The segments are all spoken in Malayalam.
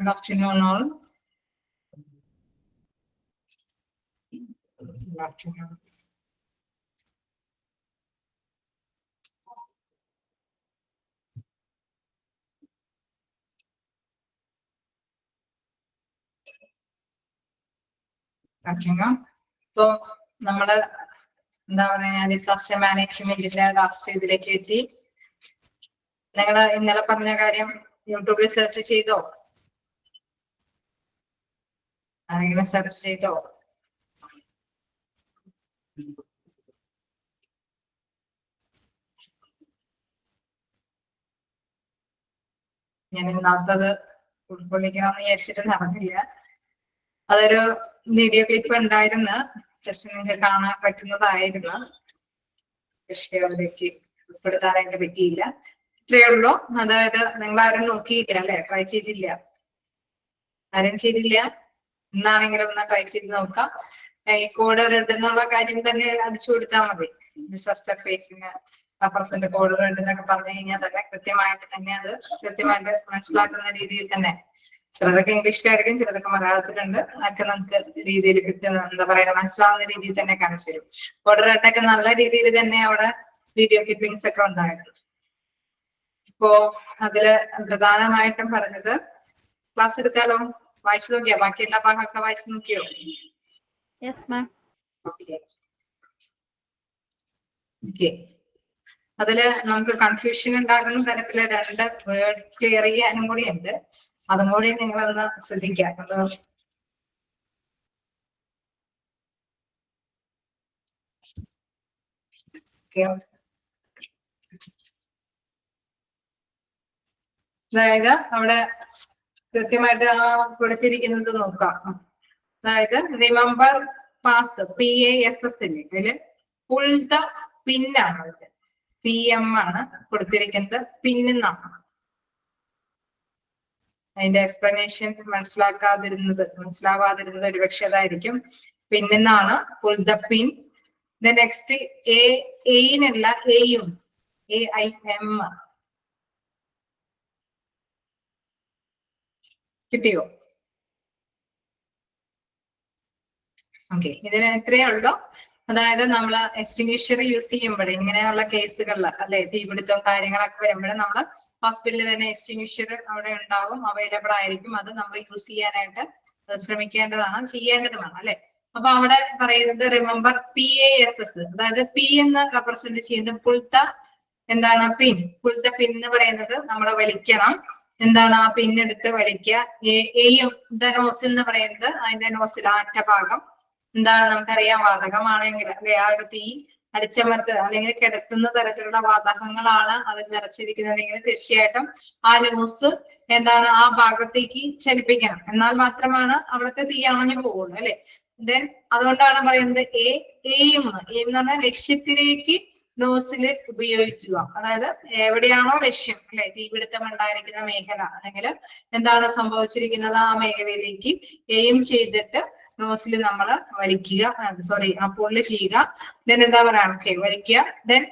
Good afternoon, all. Good afternoon. So, നമ്മള് എന്താ പറയാ ഡിസാസ്റ്റർ മാനേജ്മെന്റിന്റെ ലാസ്റ്റ് ഇതിലേക്ക് എത്തി. നിങ്ങള് ഇന്നലെ പറഞ്ഞ കാര്യം യൂട്യൂബിൽ സെർച്ച് ചെയ്തോ? ആരെങ്കിലും സെർച്ച് ചെയ്തോ? ഞാൻ ഇന്നത്തത് ഉൾക്കൊള്ളിക്കണമെന്ന് വിചാരിച്ചിട്ട് നടന്നില്ല. അതൊരു വീഡിയോ ക്ലിപ്പ് ഉണ്ടായിരുന്നു, ജസ്റ്റ് നിങ്ങൾക്ക് കാണാൻ പറ്റുന്നതായിരുന്നു. പക്ഷേ അതിലേക്ക് ഉൾപ്പെടുത്താനായിട്ട് പറ്റിയില്ല. ഇത്രയേ ഉള്ളൂ. അതായത് നിങ്ങൾ ആരും നോക്കിയില്ല അല്ലെ? ട്രൈ ചെയ്തില്ല? ആരും ചെയ്തില്ല? എന്നാണെങ്കിലും ഒന്ന് ട്രൈ ചെയ്ത് നോക്കാം. ഈ കോഡ് റെഡ് എന്നുള്ള കാര്യം തന്നെ അടിച്ചു കൊടുത്താൽ മതി. Disaster facing represent code red എന്നൊക്കെ പറഞ്ഞു കഴിഞ്ഞാൽ തന്നെ കൃത്യമായിട്ട് തന്നെ അത് കൃത്യമായിട്ട് മനസ്സിലാക്കുന്ന രീതിയിൽ തന്നെ, ചിലതൊക്കെ ഇംഗ്ലീഷിലായിരിക്കും, ചിലതൊക്കെ മലയാളത്തിലുണ്ട്, അതൊക്കെ നമുക്ക് രീതിയിൽ കിട്ടുന്ന എന്താ പറയുക മനസ്സിലാവുന്ന രീതിയിൽ തന്നെ കാണിച്ചു തരും. കോഡ് റെഡ് ഒക്കെ നല്ല രീതിയിൽ തന്നെ അവിടെ വീഡിയോ ക്ലിപ്പിംഗ്സ് ഒക്കെ ഉണ്ടായിരുന്നു. ഇപ്പോ അതില് പ്രധാനമായിട്ടും പറഞ്ഞത് ക്ലാസ് എടുക്കാലോ? വായിച്ചു നോക്കിയോ? ബാക്കി എല്ലാ ഭാഗമൊക്കെ വായിച്ചു നോക്കിയോ? ഓക്കെ. അതില് നമുക്ക് കൺഫ്യൂഷൻ ഉണ്ടാകുന്ന തരത്തില് 2 വേർഡ് ക്ലിയർ ചെയ്യാനും കൂടി ഉണ്ട്. അതും കൂടി നിങ്ങളൊന്ന് ശ്രദ്ധിക്കാം. അതായത് അവിടെ കൃത്യമായിട്ട് ആ കൊടുത്തിരിക്കുന്നത് നോക്കാം. അതായത് റിമെമ്പർ പാസ് PASS അതില് പുൾ ദ പിന്നാണ്, PM ആണ് കൊടുത്തിരിക്കുന്നത്, പിന്നാണ്. അതിന്റെ എക്സ്പ്ലനേഷൻ മനസ്സിലാവാതിരുന്നത് ഒരുപക്ഷെ അതായിരിക്കും. പിന്നാണ്, പുൾ ദ പിൻ. നെക്സ്റ്റ് എയിനുള്ള എയും AIM കിട്ടിയോ? ഓക്കെ, ഇതിന് ഇത്രയേ ഉള്ളൂ. അതായത് നമ്മൾ എക്സ്റ്റിങ്വിഷർ യൂസ് ചെയ്യുമ്പോൾ ഇങ്ങനെയുള്ള കേസുകളിൽ അല്ലെ, തീപിടുത്തം കാര്യങ്ങളൊക്കെ വരുമ്പോൾ നമ്മൾ ഹോസ്പിറ്റലിൽ തന്നെ എക്സ്റ്റിങ്വിഷർ അവിടെ ഉണ്ടാവും, അവൈലബിൾ ആയിരിക്കും. അത് നമ്മൾ യൂസ് ചെയ്യാനായിട്ട് ശ്രമിക്കേണ്ടതാണ്, ചെയ്യേണ്ടതുമാണ് അല്ലെ. അപ്പൊ അവിടെ പറയുന്നത് റിമെമ്പർ PASS, അതായത് P എന്ന് റെപ്രസെന്റ് ചെയ്യുന്നത് പുൾത്ത എന്താണ് പിൻ. പുൾത്ത പിൻ എന്ന് പറയുന്നത് നമ്മൾ വലിക്കണം. എന്താണ് ആ പിന്നെടുത്ത് വലിക്കുക. എയും നോസിൽ എന്ന് പറയുന്നത് അതിന്റെ നോസിൽ ആറ്റ ഭാഗം എന്താണ് നമുക്കറിയാം, വാതകമാണെങ്കിൽ അല്ലെ, ആ ഒരു തീ അടിച്ചമർത്തുക അല്ലെങ്കിൽ കിടത്തുന്ന തരത്തിലുള്ള വാതകങ്ങളാണ് അതിൽ നിറച്ചിരിക്കുന്നതെങ്കിൽ തീർച്ചയായിട്ടും ആ നോസ് എന്താണ് ആ ഭാഗത്തേക്ക് ചലിപ്പിക്കണം. എന്നാൽ മാത്രമാണ് അവിടുത്തെ തീ അണഞ്ഞു പോകുള്ളൂ അല്ലെ. ദെൻ അതുകൊണ്ടാണ് പറയുന്നത് എയും എന്ന് പറഞ്ഞാൽ ലക്ഷ്യത്തിലേക്ക് നോസില് ഉപയോഗിക്കുക. അതായത് എവിടെയാണോ ലക്ഷ്യം അല്ലെ, തീപിടുത്തം ഉണ്ടായിരിക്കുന്ന മേഖല അല്ലെങ്കിൽ എന്താണ് സംഭവിച്ചിരിക്കുന്നത് ആ മേഖലയിലേക്ക് എയിം ചെയ്തിട്ട് നോസിൽ നമ്മൾ വലിക്കുക, ആ പുള്ളി ചെയ്യുക. ദെൻ എന്താ പറയാ, ഓക്കെ വലിക്കുക. ദെൻ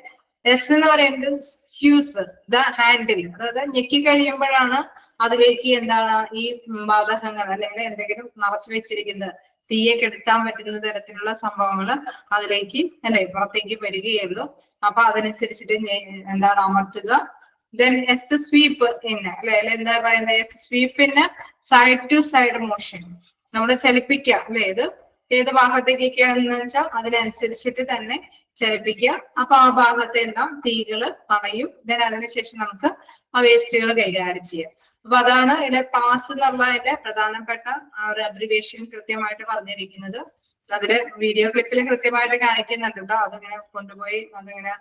എസ് എന്ന് പറയുന്നത് സ്ക്യൂസ് ദ ഹാൻഡിൽ, അതായത് ഞെക്കി കഴിയുമ്പോഴാണ് അതിലേക്ക് എന്താണ് ഈ വാതകങ്ങൾ അല്ലെങ്കിൽ എന്തെങ്കിലും നിറച്ചു വെച്ചിരിക്കുന്നത് തീയെ കെടുത്താൻ പറ്റുന്ന തരത്തിലുള്ള സംഭവങ്ങൾ അതിലേക്ക് അല്ലെ പുറത്തേക്ക് വരികയുള്ളൂ. അപ്പൊ അതനുസരിച്ചിട്ട് എന്താണ് അമർത്തുക. ദെൻ എസ് സ്വീപ്പ് അല്ലെ എന്താ പറയുന്നത്, എസ് സ്വീപ്പിന് സൈഡ് ടു സൈഡ് മോഷൻ നമ്മൾ ചലിപ്പിക്കുക അല്ലെ. ഇത് ഏത് ഭാഗത്തേക്കൊക്കെയാണെന്ന് വെച്ചാൽ അതിനനുസരിച്ചിട്ട് തന്നെ ചലിപ്പിക്കുക. അപ്പൊ ആ ഭാഗത്തെല്ലാം തീകള് അണയും. ദെൻ അതിനുശേഷം നമുക്ക് ആ വേസ്റ്റുകൾ കൈകാര്യം ചെയ്യാം. അപ്പൊ അതാണ് ഇതിലെ പാസ് എന്നുള്ളതിന്റെ പ്രധാനപ്പെട്ട ആ ഒരു അബ്രിവേഷൻ കൃത്യമായിട്ട് പറഞ്ഞിരിക്കുന്നത്. അതില് വീഡിയോ ക്ലിപ്പിൽ കൃത്യമായിട്ട് കാണിക്കുന്നുണ്ട് കേട്ടോ. അതിങ്ങനെ കൊണ്ടുപോയി അതിങ്ങനെ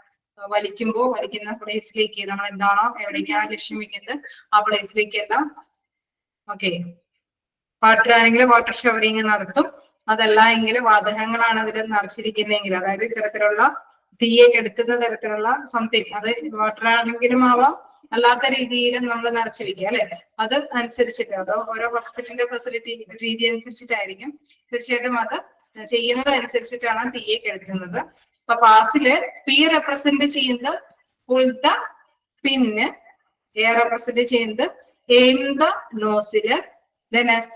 വലിക്കുന്ന പ്ലേസിലേക്ക് നമ്മൾ എന്താണോ എവിടേക്കാണ് ലക്ഷ്യം വെക്കുന്നത് ആ പ്ലേസിലേക്കെല്ലാം ഓക്കെ. വാട്ടർ ആണെങ്കിൽ വാട്ടർ ഷവറിങ് നടത്തും. അതല്ല എങ്കിൽ വാതകങ്ങളാണ് അതിൽ നിറച്ചിരിക്കുന്നതെങ്കിൽ, അതായത് ഇത്തരത്തിലുള്ള തീയെ കെടുത്തുന്ന തരത്തിലുള്ള സംതിങ്, അത് വാട്ടർ ആണെങ്കിലും ആവാം അല്ലാത്ത രീതിയിലും നമ്മൾ നിറച്ചു വെക്കുക അല്ലെ. അത് അനുസരിച്ചിട്ട് അത് ഓരോ ഹോസ്പിറ്റലിന്റെ ഫെസിലിറ്റി രീതി അനുസരിച്ചിട്ടായിരിക്കും. തീർച്ചയായിട്ടും അത് ചെയ്യുന്നത് അനുസരിച്ചിട്ടാണ് തീയെ കെടുത്തുന്നത്. അപ്പൊ പാസില് P റെപ്രസെന്റ് ചെയ്യുന്നത് pull the pin, A represent ചെയ്യുന്നത് aim the nozzle, Then S,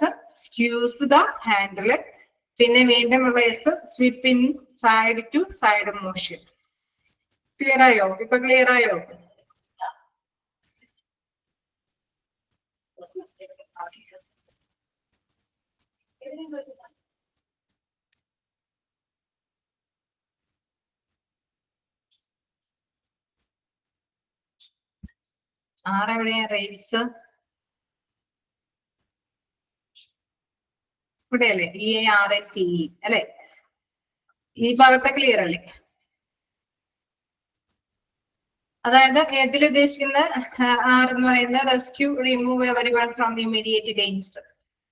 skews the handle. പിന്നെ വീണ്ടുമുള്ള S, sweep in side to side motion. Clear ആയോ? ഇപ്പൊ ക്ലിയർ ആയോ? ആരെവിടെയാ റേസ്? ഇവിടെയല്ലേ? EARACE അല്ലെ? ഈ ഭാഗത്തെ ക്ലിയർ അല്ലേ? അതായത് ഇതിൽ ഉദ്ദേശിക്കുന്ന ആർ എന്ന് പറയുന്നത് rescue, remove everyone from immediate danger.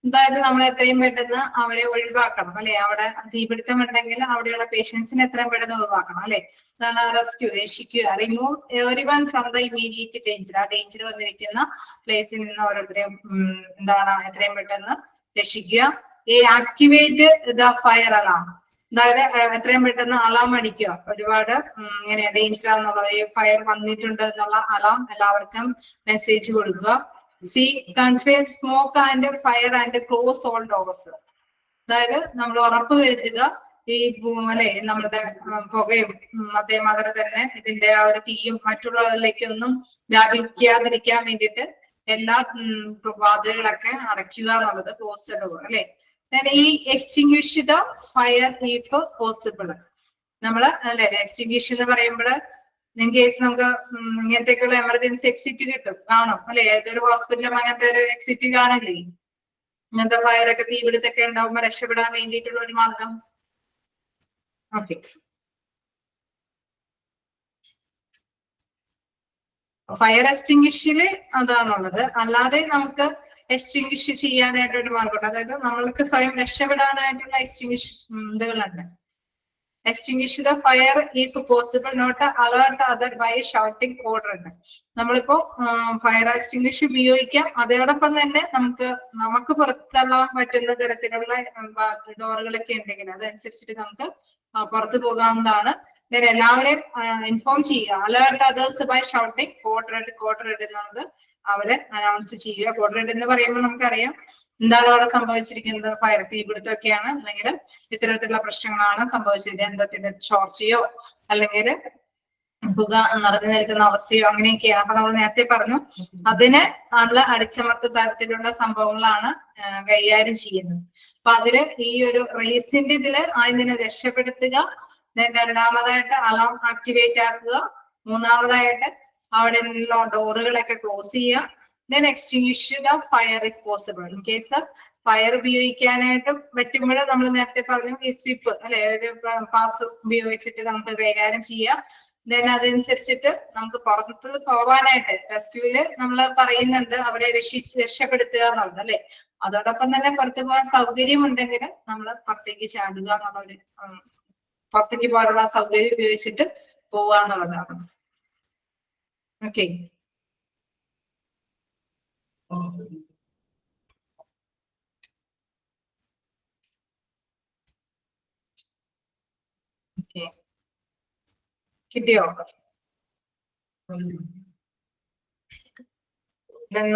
അതായത് നമ്മൾ എത്രയും പെട്ടെന്ന് അവരെ ഒഴിവാക്കണം അല്ലെ? അവിടെ തീപിടുത്തം ഉണ്ടെങ്കിൽ അവിടെയുള്ള പേഷ്യൻസിനെ എത്രയും പെട്ടെന്ന് ഒഴിവാക്കണം അല്ലെ? അതാണ് റെസ്ക്യൂ, രക്ഷിക്കുക. Remove everyone from the immediate danger. ആ ഡേഞ്ചർ വന്നിരിക്കുന്ന പ്ലേസിൽ നിന്ന് ഓരോരുത്തരെയും എന്താണ് എത്രയും പെട്ടെന്ന് രക്ഷിക്കുക. Activate the fire alarm. അതായത് എത്രയും പെട്ടെന്ന് അലാം അടിക്കുക. ഒരുപാട് ഇങ്ങനെ ഡേഞ്ചർ എന്നുള്ള ഫയർ വന്നിട്ടുണ്ട് എന്നുള്ള അലാം എല്ലാവർക്കും മെസ്സേജ് കൊടുക്കുക. C, convey smoke and fire and close all doors. അതായത് നമ്മൾ ഉറപ്പ് വരുത്തുക ഈ അല്ലെ നമ്മുടെ പുകയും അതേമാതിരി തന്നെ ഇതിന്റെ ആ ഒരു തീയും മറ്റുള്ളവരിലേക്കൊന്നും വ്യാപിക്കാതിരിക്കാൻ വേണ്ടിയിട്ട് എല്ലാ വാതിലുകളൊക്കെ അടയ്ക്കുക എന്നുള്ളത്, ക്ലോസ് ഡോർ അല്ലെ. ഈ എക്സ്റ്റിങ്വിഷ് ദ ഫയർ ഇഫ് പോസിബിൾ. നമ്മള് അല്ലെ എക്സ്റ്റിങ്വിഷ് എന്ന് പറയുമ്പോൾ ഇൻ കേസ് നമുക്ക് ഇങ്ങനത്തേക്കുള്ള എമർജൻസി എക്സിറ്റ് കിട്ടും, കാണും അല്ലെ? ഏതൊരു ഹോസ്പിറ്റലും അങ്ങനത്തെ ഒരു എക്സിറ്റ് കാണില്ലേ? ഇങ്ങനത്തെ ഫയറൊക്കെ തീപിടുത്തൊക്കെ ഉണ്ടാവുമ്പോ രക്ഷപ്പെടാൻ വേണ്ടിയിട്ടുള്ള ഒരു മാർഗം. ഓക്കെ, ഫയർ എക്സ്റ്റിങ്വിഷില് അതാണുള്ളത്. അല്ലാതെ നമുക്ക് എക്സ്റ്റിങ്വിഷ് ചെയ്യാനായിട്ടൊരു മാർഗമുണ്ട്. അതായത് നമ്മൾക്ക് സ്വയം രക്ഷപ്പെടാനായിട്ടുള്ള എക്സ്റ്റിങ്വിഷ് ഇതുകളുണ്ട്. Extinguish the fire if possible, not alert other by shouting order ഉണ്ട്. നമ്മളിപ്പോ ഫയർ എക്സ്റ്റിങ്വിഷ് ഉപയോഗിക്കാം. അതോടൊപ്പം തന്നെ നമുക്ക് പുറത്തള്ളാൻ പറ്റുന്ന തരത്തിലുള്ള ഡോറുകളൊക്കെ ഉണ്ടെങ്കിൽ അതനുസരിച്ചിട്ട് നമുക്ക് പുറത്തു പോകാവുന്നതാണ്. എല്ലാവരെയും ഇൻഫോം ചെയ്യുക. Alert others by shouting code red എന്നുള്ളത് അവരെ അനൗൺസ് ചെയ്യുക. കോഡ് റെഡ് എന്ന് പറയുമ്പോൾ നമുക്കറിയാം എന്താണ് അവിടെ സംഭവിച്ചിരിക്കുന്നത്. ഫയർ തീപിടുത്തമൊക്കെയാണ്, അല്ലെങ്കിൽ ഇത്തരത്തിലുള്ള പ്രശ്നങ്ങളാണ് സംഭവിച്ചത്. എന്തത്തിന്റെ ചോർച്ചയോ അല്ലെങ്കിൽ പുക നിറഞ്ഞു നിൽക്കുന്ന അവസ്ഥയോ അങ്ങനെയൊക്കെയാണ്. അപ്പൊ നമ്മൾ നേരത്തെ പറഞ്ഞു അതിനെ നമ്മള് അടിച്ചമർത്ത തരത്തിലുള്ള സംഭവങ്ങളാണ് കൈകാര്യം ചെയ്യുന്നത്. അപ്പൊ അതില് ഈ ഒരു റേസിന്റെ ഇതില് അതിനെ രക്ഷപ്പെടുത്തുക. രണ്ടാമതായിട്ട് അലാം ആക്ടിവേറ്റ് ആക്കുക. മൂന്നാമതായിട്ട് അവിടെ നിന്നുള്ള ഡോറുകളൊക്കെ ക്ലോസ് ചെയ്യുക. Then extinguish the fire if possible. In case fire ഉപയോഗിക്കാനായിട്ട് പറ്റുമ്പോൾ നമ്മൾ നേരത്തെ പറഞ്ഞു ഈ സ്വീപ്പ് അല്ലെ, ഒരു പാസ് ഉപയോഗിച്ചിട്ട് നമുക്ക് കൈകാര്യം ചെയ്യാം. ദെൻ അതനുസരിച്ചിട്ട് നമുക്ക് പുറത്ത് പോവാനായിട്ട് റെസ്ക്യൂവില് നമ്മൾ പറയുന്നുണ്ട് അവരെ രക്ഷപ്പെടുത്തുക എന്നുള്ളത് അല്ലെ. അതോടൊപ്പം തന്നെ പുറത്തു പോകാൻ സൗകര്യം ഉണ്ടെങ്കിൽ നമ്മൾ പുറത്തേക്ക് ചാടുക എന്നുള്ള ഒരു പുറത്തേക്ക് പോകാനുള്ള സൗകര്യം ഉപയോഗിച്ചിട്ട് പോവുക എന്നുള്ളതാണ്. ഓക്കെ, കിട്ടിയോ?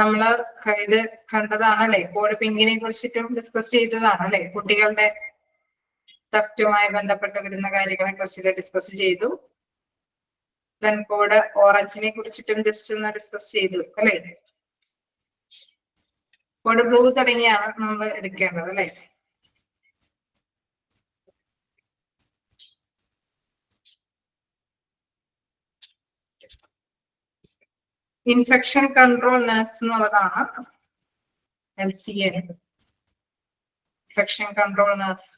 നമ്മള് ഇത് കണ്ടതാണല്ലേ, കോഡ് പിങ്കിനെ കുറിച്ചിട്ടും ഡിസ്കസ് ചെയ്തതാണ് അല്ലെ. കുട്ടികളുടെ തെഫ്റ്റുമായി ബന്ധപ്പെട്ട് വരുന്ന കാര്യങ്ങളെ കുറിച്ചിട്ട് ഡിസ്കസ് ചെയ്തു. ദെൻ കോഡ് ഓറഞ്ചിനെ കുറിച്ചിട്ടും ജസ്റ്റ് ഒന്ന് ഡിസ്കസ് ചെയ്തു അല്ലെ. കോഡ് ബ്ലൂ തുടങ്ങിയാണ് നമ്മൾ എടുക്കേണ്ടത് അല്ലെ. ഇൻഫെക്ഷൻ കൺട്രോൾ നഴ്സ് എന്നുള്ളതാണ് LCN, infection control nurse.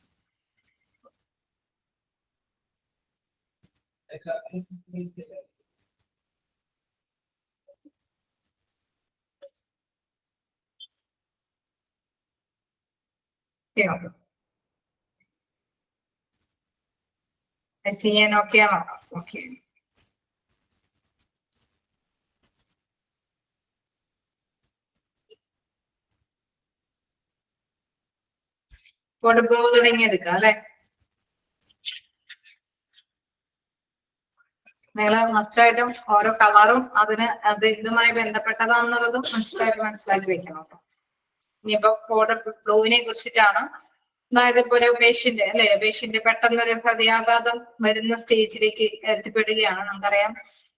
LCN okay ആണോ? ഓക്കെ. കോഡ് ബ്ലൂ തുടങ്ങി എടുക്കാം അല്ലെ. നിങ്ങൾ മസ്റ്റായിട്ടും ഓരോ കളറും അതിന് അത് ഇതുമായി ബന്ധപ്പെട്ടതാണെന്നുള്ളതും മനസ്സിലാക്കി വെക്കണം കേട്ടോ. ഇനിയിപ്പോ കോഡ് ബ്ലൂവിനെ കുറിച്ചിട്ടാണ്. അതായത് ഇപ്പൊ ഒരു പേഷ്യന്റ് അല്ലെ, പേഷ്യന്റ് പെട്ടെന്ന് ഒരു ഹൃദയാഘാതം വരുന്ന സ്റ്റേജിലേക്ക് എത്തിപ്പെടുകയാണ്. നമുക്കറിയാം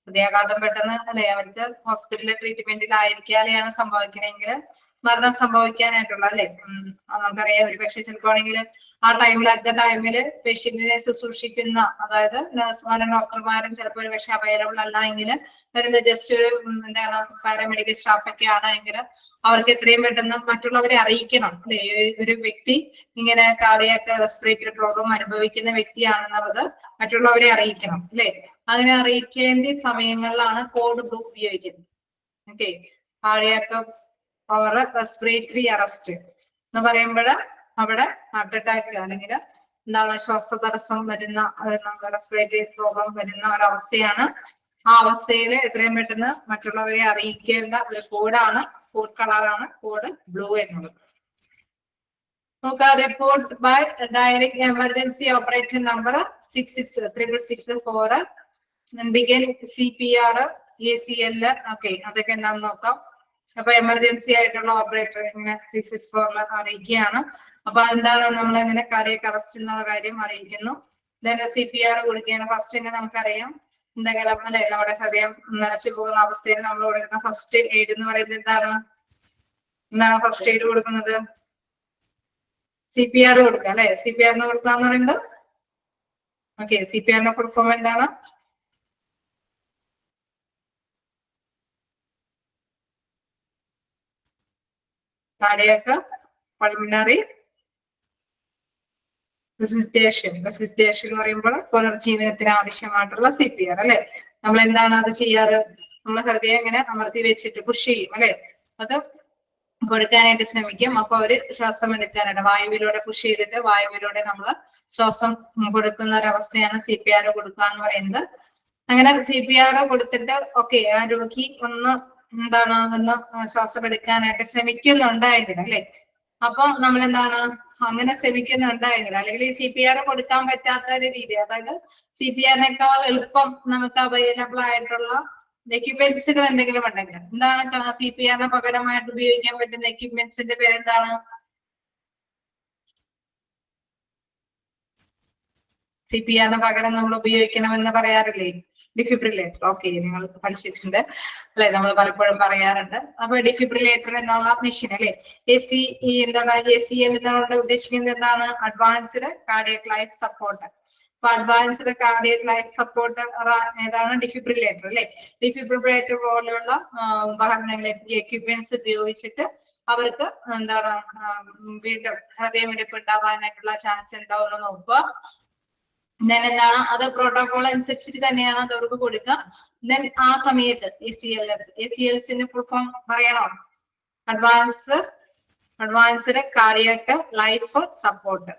ഹൃദയാഘാതം പെട്ടെന്ന് അല്ലെ അവർക്ക് ഹോസ്പിറ്റലിലെ ട്രീറ്റ്മെന്റിലായിരിക്കാതെയാണ് സംഭവിക്കണമെങ്കിൽ മരണം സംഭവിക്കാനായിട്ടുള്ള അല്ലെ. നമുക്കറിയാം ഒരു പക്ഷെ ചിലപ്പോണെങ്കിൽ ആ ടൈമിൽ അറ്റ് ടൈമില് പേഷ്യന്റിനെ ശുശ്രൂഷിക്കുന്ന അതായത് നഴ്സുമാരും ഡോക്ടർമാരും ചിലപ്പോൾ ഒരു പക്ഷെ അവൈലബിൾ അല്ല എങ്കിൽ വരുന്ന ജസ്റ്റ് ഒരു എന്താണ് പാരാമെഡിക്കൽ സ്റ്റാഫ് ഒക്കെ ആണെങ്കിൽ അവർക്ക് എത്രയും പെട്ടെന്ന് മറ്റുള്ളവരെ അറിയിക്കണം അല്ലെ. ഒരു വ്യക്തി ഇങ്ങനെ കാർഡിയാക് റെസ്പിറേറ്ററി പ്രോബ്ലം അനുഭവിക്കുന്ന വ്യക്തിയാണെന്നുള്ളത് മറ്റുള്ളവരെ അറിയിക്കണം അല്ലെ. അങ്ങനെ അറിയിക്കേണ്ട സമയങ്ങളിലാണ് കോഡ് ബ്ലൂ ഉപയോഗിക്കുന്നത്. Okay, cardiac or respiratory arrest എന്ന് പറയുമ്പോൾ അവിടെ ഹാർട്ട് അറ്റാക്ക് അല്ലെങ്കിൽ എന്താണ് ശ്വാസതടസ്സം വരുന്ന റെസ്പിറേറ്ററി പ്രോബ്ലം വരുന്ന ഒരവസ്ഥയാണ്. ആ അവസ്ഥയിൽ എത്രയും പെട്ടെന്ന് മറ്റുള്ളവരെ അറിയിക്കേണ്ട ഒരു കോഡാണ്, കോഡ് കളറാണ് കോഡ് ബ്ലൂ എന്നുള്ളത്. നോക്കാം, report by direct emergency operator number 66664 begin CPR ACL. Okay, അതൊക്കെ എന്താണെന്ന് നോക്കാം. അപ്പൊ എമർജൻസി ആയിട്ടുള്ള ഓപ്പറേറ്റർ ഇങ്ങനെ 664 അറിയിക്കുകയാണ്. അപ്പൊ എന്താണ് നമ്മൾ ഇങ്ങനെ കാർഡിയക് അറസ്റ്റ് എന്നുള്ള കാര്യം അറിയിക്കുന്നു. then CPR കൊടുക്കുകയാണ്. ഫസ്റ്റ് തന്നെ നമുക്കറിയാം എന്തെങ്കിലും അല്ലെ നമ്മുടെ ഹൃദയം നിലച്ചു പോകുന്ന അവസ്ഥയിൽ നമ്മൾ കൊടുക്കുന്ന ഫസ്റ്റ് എയ്ഡ് എന്ന് പറയുന്നത് എന്താണ് ഫസ്റ്റ് എയ്ഡ് കൊടുക്കുന്നത്? CPR കൊടുക്കുക അല്ലെ. CPR കൊടുക്കുക എന്ന് പറയുന്നത് ഓക്കെ, CPR ഫുൾ ഫോം എന്താണ്? Cardiac pulmonary റെസിസ്റ്റേഷൻ. റെസിസ്റ്റേഷൻ എന്ന് പറയുമ്പോൾ പുനർജീവനത്തിന് ആവശ്യമായിട്ടുള്ള CPR അല്ലെ. നമ്മൾ എന്താണ് അത് ചെയ്യാറ്? നമ്മൾ ഹൃദയം ഇങ്ങനെ അമർത്തി വെച്ചിട്ട് പുഷ് ചെയ്യും അല്ലെ. അത് കൊടുക്കാനായിട്ട് ശ്രമിക്കും. അപ്പൊ അവര് ശ്വാസം എടുക്കാനായിട്ട് വായുവിലൂടെ പുഷ് ചെയ്തിട്ട് വായുവിലൂടെ നമ്മൾ ശ്വാസം കൊടുക്കുന്ന ഒരവസ്ഥയാണ് CPR കൊടുക്കുക എന്ന് പറയുന്നത്. അങ്ങനെ CPR കൊടുത്തിട്ട് ഓക്കെ ആ രോഗി ഒന്ന് എന്താണ് ശ്വാസം എടുക്കാനായിട്ട് ശ്രമിക്കുന്നുണ്ടായെങ്കിൽ അല്ലെ. അപ്പൊ നമ്മൾ എന്താണ് അങ്ങനെ ശ്രമിക്കുന്നുണ്ടായെങ്കിൽ അല്ലെങ്കിൽ ഈ CPR കൊടുക്കാൻ പറ്റാത്ത ഒരു രീതി, അതായത് CPR-നേക്കാൾ എളുപ്പം നമുക്ക് അവൈലബിൾ ആയിട്ടുള്ള എക്യുപ്മെന്റ്സുകൾ എന്തെങ്കിലും ഉണ്ടെങ്കിൽ എന്താണ് CPR-ന് പകരമായിട്ട് ഉപയോഗിക്കാൻ പറ്റുന്ന എക്യുപ്മെന്റ്സിന്റെ പേരെന്താണ്? CPR-ന് പകരം നമ്മൾ ഉപയോഗിക്കണമെന്ന് പറയാറില്ലേ? ഡിഫിബ്രിലേറ്റർ. ഓക്കെ, നിങ്ങൾ പഠിച്ചിട്ടുണ്ട് അല്ലെ, നമ്മൾ പലപ്പോഴും പറയാറുണ്ട്. അപ്പൊ ഡിഫിബ്രിലേറ്റർ എന്നുള്ള മെഷീൻ അല്ലെ, എന്താണ് ACL എന്നുള്ള ഉദ്ദേശിക്കുന്നത് എന്താണ്? Advanced cardiac life support. അപ്പൊ അഡ്വാൻസ്ഡ് കാർഡിയക് ലൈഫ് സപ്പോർട്ട് ഏതാണ്? ഡിഫിബ്രിലേറ്റർ അല്ലെ. ഡിഫിബ്രിലേറ്റർ പോലെയുള്ള ഉപകരണങ്ങൾ എക്യുപ്മെന്റ്സ് ഉപയോഗിച്ചിട്ട് അവർക്ക് എന്താണ് വീണ്ടും ഹൃദയമിടിപ്പ് ഉണ്ടാവാനായിട്ടുള്ള ചാൻസ് ഉണ്ടാവുമെന്ന് നോക്കുക. ദെൻ എന്താണ് അത് പ്രോട്ടോകോൾ അനുസരിച്ചിട്ട് തന്നെയാണ് അത് അവർക്ക് കൊടുക്കുക. ദെൻ ആ സമയത്ത് ACLS ഫുൾ ഫോം പറയണോ? Advanced cardiac life support.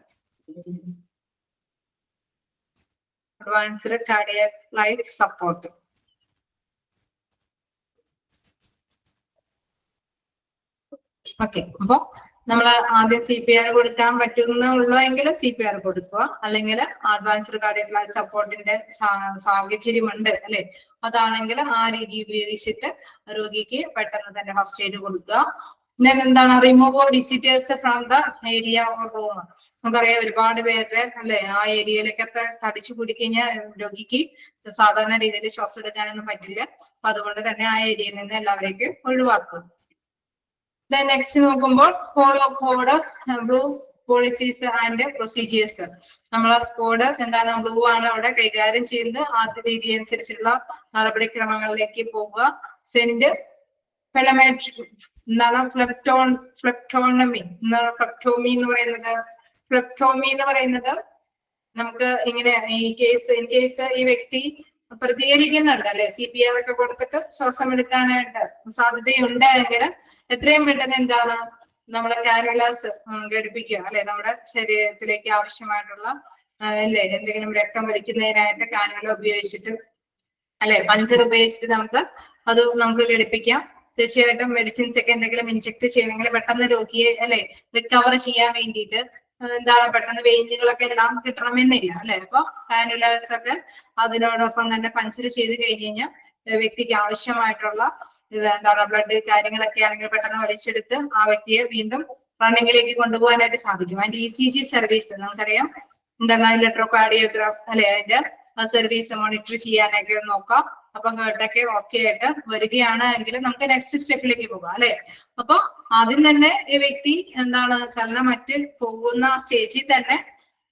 Advanced cardiac life support. Okay, അപ്പൊ നമ്മൾ ആദ്യം CPR കൊടുക്കാൻ പറ്റുന്നുള്ളൂ എങ്കിൽ CPR കൊടുക്കുക, അല്ലെങ്കിൽ അഡ്വാൻസ്ഡ് കാർഡിയക് ലൈഫ് സപ്പോർട്ടിന്റെ സാഹചര്യമുണ്ട് അല്ലെ, അതാണെങ്കിൽ ആ രീതി ഉപയോഗിച്ചിട്ട് രോഗിക്ക് പെട്ടെന്ന് തന്നെ ഫസ്റ്റ് എയ്ഡ് കൊടുക്കുക. then എന്താണ് remove visitors from the area or room. നമുക്കറിയാം ഒരുപാട് പേരുടെ അല്ലെ ആ ഏരിയയിലേക്കൊക്കെ തടിച്ചു കൂടിക്കഴിഞ്ഞാൽ രോഗിക്ക് സാധാരണ രീതിയിൽ ശ്വാസം എടുക്കാനൊന്നും പറ്റില്ല. അപ്പൊ അതുകൊണ്ട് തന്നെ ആ ഏരിയയിൽ നിന്ന് എല്ലാവരേക്കും ഒഴിവാക്കുക. then നെക്സ്റ്റ് നോക്കുമ്പോൾ follow code blue policies and procedures. നമ്മളെ കോഡ് എന്താണ് ബ്ലൂ ആണ് അവിടെ കൈകാര്യം ചെയ്യുന്നത്. ആദ്യ രീതി അനുസരിച്ചുള്ള നടപടിക്രമങ്ങളിലേക്ക് പോവുക. സെന്റ് എന്താണ് ഫ്ലെപ്റ്റോണമി എന്താണ് ഫ്ലെപ്റ്റോമി എന്ന് പറയുന്നത്? ഫ്ലെപ്റ്റോമി എന്ന് പറയുന്നത് നമുക്ക് ഇങ്ങനെ ഇൻ കേസ് ഈ വ്യക്തി പ്രതികരിക്കുന്നുണ്ട് അല്ലെ, CPR ഒക്കെ കൊടുത്തിട്ട് ശ്വാസം എടുക്കാനായിട്ട് സാധ്യതയുണ്ടെങ്കിൽ എത്രയും പെട്ടെന്ന് എന്താണ് നമ്മുടെ കാനുലാസ് ഘടിപ്പിക്കുക അല്ലെ. നമ്മുടെ ശരീരത്തിലേക്ക് ആവശ്യമായിട്ടുള്ള അല്ലെ എന്തെങ്കിലും രക്തം വലിക്കുന്നതിനായിട്ട് കാനുല ഉപയോഗിച്ചിട്ട് അല്ലെ പഞ്ചർ ഉപയോഗിച്ചിട്ട് നമുക്ക് ഘടിപ്പിക്കാം. തീർച്ചയായിട്ടും മെഡിസിൻസ് ഒക്കെ എന്തെങ്കിലും ഇൻജെക്ട് ചെയ്യണമെങ്കിൽ പെട്ടെന്ന് രോഗിയെ അല്ലെ റിക്കവർ ചെയ്യാൻ വേണ്ടിയിട്ട് എന്താണ് പെട്ടെന്ന് വെയിനുകളൊക്കെ എല്ലാം കിട്ടണമെന്നില്ല അല്ലെ. അപ്പൊ കാനുലാസ് ഒക്കെ അതിനോടൊപ്പം തന്നെ പഞ്ചർ ചെയ്ത് കഴിഞ്ഞ് കഴിഞ്ഞാൽ വ്യക്തിക്ക് ആവശ്യമായിട്ടുള്ള എന്താണ് ബ്ലഡ് കാര്യങ്ങളൊക്കെ ആണെങ്കിൽ പെട്ടെന്ന് വലിച്ചെടുത്ത് ആ വ്യക്തിയെ വീണ്ടും റണ്ണിങ്ങിലേക്ക് കൊണ്ടുപോകാനായിട്ട് സാധിക്കും. അതിന്റെ ECG സർവീസ് നമുക്കറിയാം, എന്താണ് ഇലക്ട്രോകാർഡിയോഗ്രാഫ് അല്ലെ, അതിന്റെ സർവീസ് മോണിറ്റർ ചെയ്യാനൊക്കെ നോക്കാം. അപ്പൊ ഹേർട്ടൊക്കെ ഓക്കെ ആയിട്ട് വരികയാണ് എങ്കിൽ നമുക്ക് നെക്സ്റ്റ് സ്റ്റെപ്പിലേക്ക് പോകാം അല്ലെ. അപ്പൊ ആദ്യം തന്നെ ഈ വ്യക്തി എന്താണ് ചലനം മറ്റ് പോകുന്ന സ്റ്റേജിൽ തന്നെ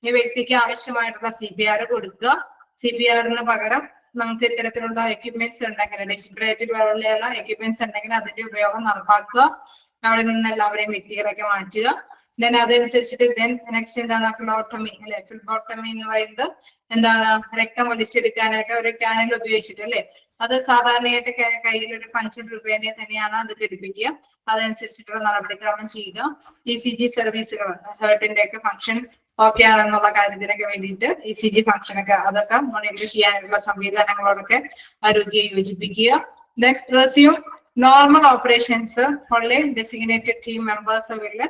ഈ വ്യക്തിക്ക് ആവശ്യമായിട്ടുള്ള CPR കൊടുക്കുക. CPRന് പകരം നമുക്ക് ഇത്തരത്തിലുള്ള എക്യുപ്മെന്റ്സ് ഉണ്ടെങ്കിൽ, ഡെഫിബ്രിലേറ്റർ പോലെയുള്ള എക്യുപ്മെന്റ്സ് ഉണ്ടെങ്കിൽ അതിന്റെ ഉപയോഗം നടപ്പാക്കുക. അവിടെ നിന്ന് എല്ലാവരെയും വ്യക്തികളൊക്കെ മാറ്റുക. ദെൻ അതനുസരിച്ചിട്ട് നെക്സ്റ്റ് എന്താണ് ഫിലോട്ടമി അല്ലെ. ഫിലോട്ടമി എന്ന് പറയുന്നത് എന്താണ് രക്തം വലിച്ചെടുക്കാനായിട്ട് ഒരു ക്യാനൽ ഉപയോഗിച്ചിട്ട് അല്ലെ. അത് സാധാരണയായിട്ട് കയ്യിൽ ഒരു 5 രൂപേനെ തന്നെയാണ് അത് ഘടിപ്പിക്കുക. അതനുസരിച്ചിട്ടുള്ള നടപടിക്രമം ചെയ്യുക. ECG സർവീസുകൾ ഹേർട്ടിന്റെ ഒക്കെ ഫംഗ്ഷൻ ഓക്കെ ആണെന്നുള്ള കാര്യത്തിനൊക്കെ വേണ്ടിയിട്ട് ECG ഫംഗ്ഷൻ ഒക്കെ അതൊക്കെ മോണിറ്റർ ചെയ്യാനുള്ള സംവിധാനങ്ങളോടൊക്കെ ആരോഗ്യ യോജിപ്പിക്കുക. Then resume normal operations. Only designated team members will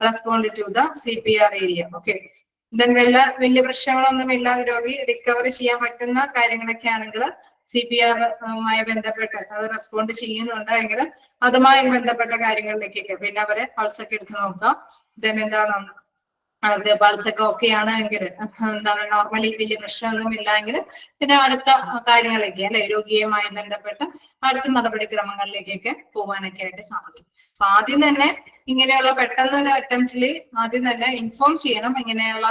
respond to the CPR area. Okay. Then വലിയ പ്രശ്നങ്ങളൊന്നുമില്ല, രോഗി റിക്കവറി ചെയ്യാൻ പറ്റുന്ന കാര്യങ്ങളൊക്കെ ആണെങ്കിൽ CPR-മായി ബന്ധപ്പെട്ട് അത് റെസ്പോണ്ട് ചെയ്യുന്നുണ്ടെങ്കിൽ അതുമായി ബന്ധപ്പെട്ട കാര്യങ്ങളിലേക്കൊക്കെ പിന്നെ അവരെ പൾസൊക്കെ എടുത്ത് നോക്കാം. ദെൻ എന്താണ് അവർക്ക് പൾസൊക്കെ ഓക്കെ ആണെങ്കിൽ എന്താണ് നോർമലി വലിയ പ്രശ്നമൊന്നും ഇല്ലെങ്കിൽ പിന്നെ അടുത്ത കാര്യങ്ങളിലേക്ക് അല്ലെ രോഗിയുമായി ബന്ധപ്പെട്ട് അടുത്ത നടപടിക്രമങ്ങളിലേക്കൊക്കെ പോകാനൊക്കെ ആയിട്ട് സാധിക്കും. അപ്പൊ ആദ്യം തന്നെ ഇങ്ങനെയുള്ള പെട്ടെന്ന് ഒരു അറ്റംപ്റ്റില് ആദ്യം തന്നെ ഇൻഫോം ചെയ്യണം. ഇങ്ങനെയുള്ള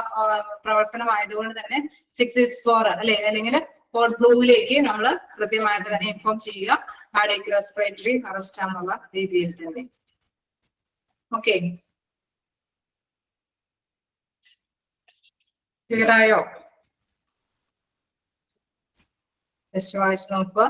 പ്രവർത്തനം ആയതുകൊണ്ട് തന്നെ 664 അല്ലെ അല്ലെങ്കിൽ കോഡ് ബ്ലൂവിലേക്ക് നമ്മൾ കൃത്യമായിട്ട് തന്നെ ഇൻഫോം ചെയ്യുക. കാർഡിയക് റെസ്പിറേറ്ററി അറസ്റ്റ് എന്നുള്ള രീതിയിൽ തന്നെ. ഓക്കെ, ക്ലിയർ ആയോ? ജസ്റ്റ് വായിച്ച് നോക്കുക.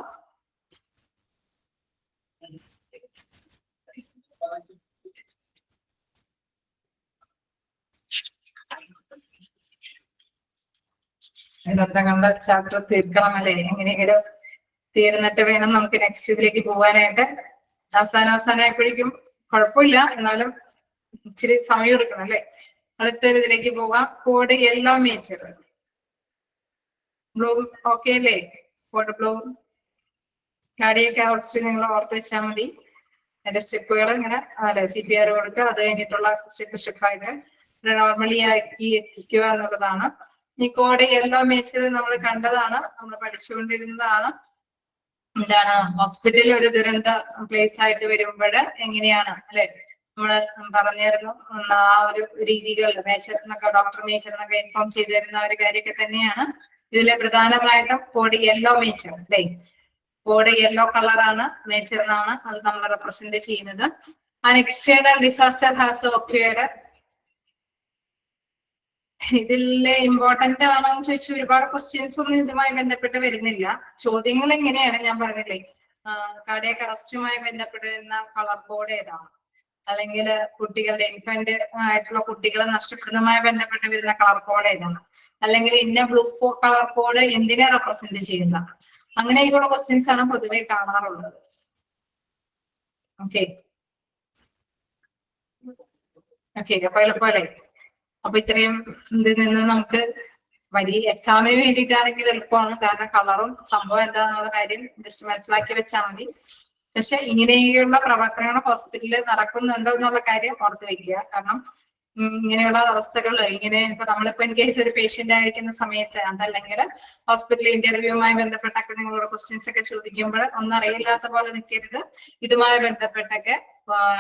ഇന്നത്തെ കണ്ട ചാപ്റ്റർ തീർക്കണം അല്ലെ. എങ്ങനെയെങ്കിലും തീർന്നിട്ട് വേണം നമുക്ക് നെക്സ്റ്റ് ഇതിലേക്ക് പോകാനായിട്ട്. അവസാനമായപ്പോഴേക്കും കുഴപ്പമില്ല, എന്നാലും ഇച്ചിരി സമയം എടുക്കണം അല്ലെ. അടുത്ത ഇതിലേക്ക് പോകാം. Code yellow major blue okay അല്ലേ. കോഡ് ബ്ലൂ കാർഡിയക് അറസ്റ്റ് നിങ്ങൾ ഓർത്ത് വെച്ചാൽ മതി. അതിന്റെ സ്റ്റെപ്പുകൾ ഇങ്ങനെ അല്ലെ CPR കൊടുക്കുക. അത് കഴിഞ്ഞിട്ടുള്ള സ്റ്റെപ്പായിട്ട് നോർമലി ആക്കി എത്തിക്കുക എന്നുള്ളതാണ്. ഈ കോഡ് യെല്ലോ മേജർ നമ്മൾ കണ്ടതാണ്, നമ്മൾ പഠിച്ചുകൊണ്ടിരുന്നതാണ്. എന്താണ് ഹോസ്പിറ്റലിൽ ഒരു ദുരന്ത പ്ലേസ് ആയിട്ട് വരുമ്പോൾ എങ്ങനെയാണ് അല്ലെ നമ്മള് പറഞ്ഞിരുന്നു. ആ ഒരു രീതികൾ മേജർ എന്നൊക്കെ ഡോക്ടർ മേജർ എന്നൊക്കെ ഇൻഫോം ചെയ്തു തരുന്ന ഒരു കാര്യമൊക്കെ തന്നെയാണ് ഇതിലെ പ്രധാനമായിട്ടും കോഡ് യെല്ലോ മേജർ അല്ലെ. കോഡ് യെല്ലോ കളറാണ് മേജർ എന്നാണ് അത് നമ്മൾ റെപ്രസെന്റ് ചെയ്യുന്നത്. An external disaster has occurred. ഇതിലെ ഇമ്പോർട്ടന്റ് ആണെന്ന് ചോദിച്ചാൽ ഒരുപാട് ക്വസ്റ്റ്യൻസ് ഒന്നും ഇതുമായി ബന്ധപ്പെട്ട് വരുന്നില്ല. ചോദ്യങ്ങൾ എങ്ങനെയാണ് ഞാൻ പറഞ്ഞില്ലേ, കാർഡിയക് അറസ്റ്റുമായി ബന്ധപ്പെട്ട് വരുന്ന കളർ കോഡ് ഏതാണ്, അല്ലെങ്കിൽ കുട്ടികളുടെ ഇൻഫന്റ് ആയിട്ടുള്ള കുട്ടികളെ നഷ്ടപ്പെടുന്നതുമായി ബന്ധപ്പെട്ട് വരുന്ന കളർ കോഡ് ഏതാണ്, അല്ലെങ്കിൽ ഇന്ന ബ്ലൂ കളർ കോഡ് എന്തിനെ റെപ്രസെന്റ് ചെയ്യുന്ന, അങ്ങനെയൊക്കെയുള്ള ക്വസ്റ്റ്യൻസ് ആണ് പൊതുവെ കാണാറുള്ളത്. ഓക്കെ ഓക്കെ അപ്പൊ എളുപ്പമല്ലേ. അപ്പൊ ഇത്രയും ഇതിൽ നിന്ന് നമുക്ക് വലിയ എക്സാമിന് വേണ്ടിയിട്ടാണെങ്കിൽ എളുപ്പമാണ്, കാരണം കളറും സംഭവം എന്താന്നുള്ള കാര്യം ജസ്റ്റ് മനസ്സിലാക്കി വെച്ചാൽ മതി. പക്ഷെ ഇങ്ങനെയുള്ള പ്രവർത്തനങ്ങൾ ഹോസ്പിറ്റലിൽ നടക്കുന്നുണ്ടോ എന്നുള്ള കാര്യം ഓർത്ത് വെക്കുക. കാരണം ഇങ്ങനെയുള്ള അവസ്ഥകൾ ഇങ്ങനെ ഇപ്പൊ നമ്മളിപ്പോ ഇൻ കേസ് ഒരു പേഷ്യന്റ് ആയിരിക്കുന്ന സമയത്ത് അതല്ലെങ്കിൽ ഹോസ്പിറ്റൽ ഇന്റർവ്യൂവുമായി ബന്ധപ്പെട്ടൊക്കെ നിങ്ങളോട് ക്വസ്റ്റ്യൻസ് ഒക്കെ ചോദിക്കുമ്പോൾ ഒന്നും അറിയില്ലാത്ത പോലെ നിൽക്കരുത്. ഇതുമായി ബന്ധപ്പെട്ടൊക്കെ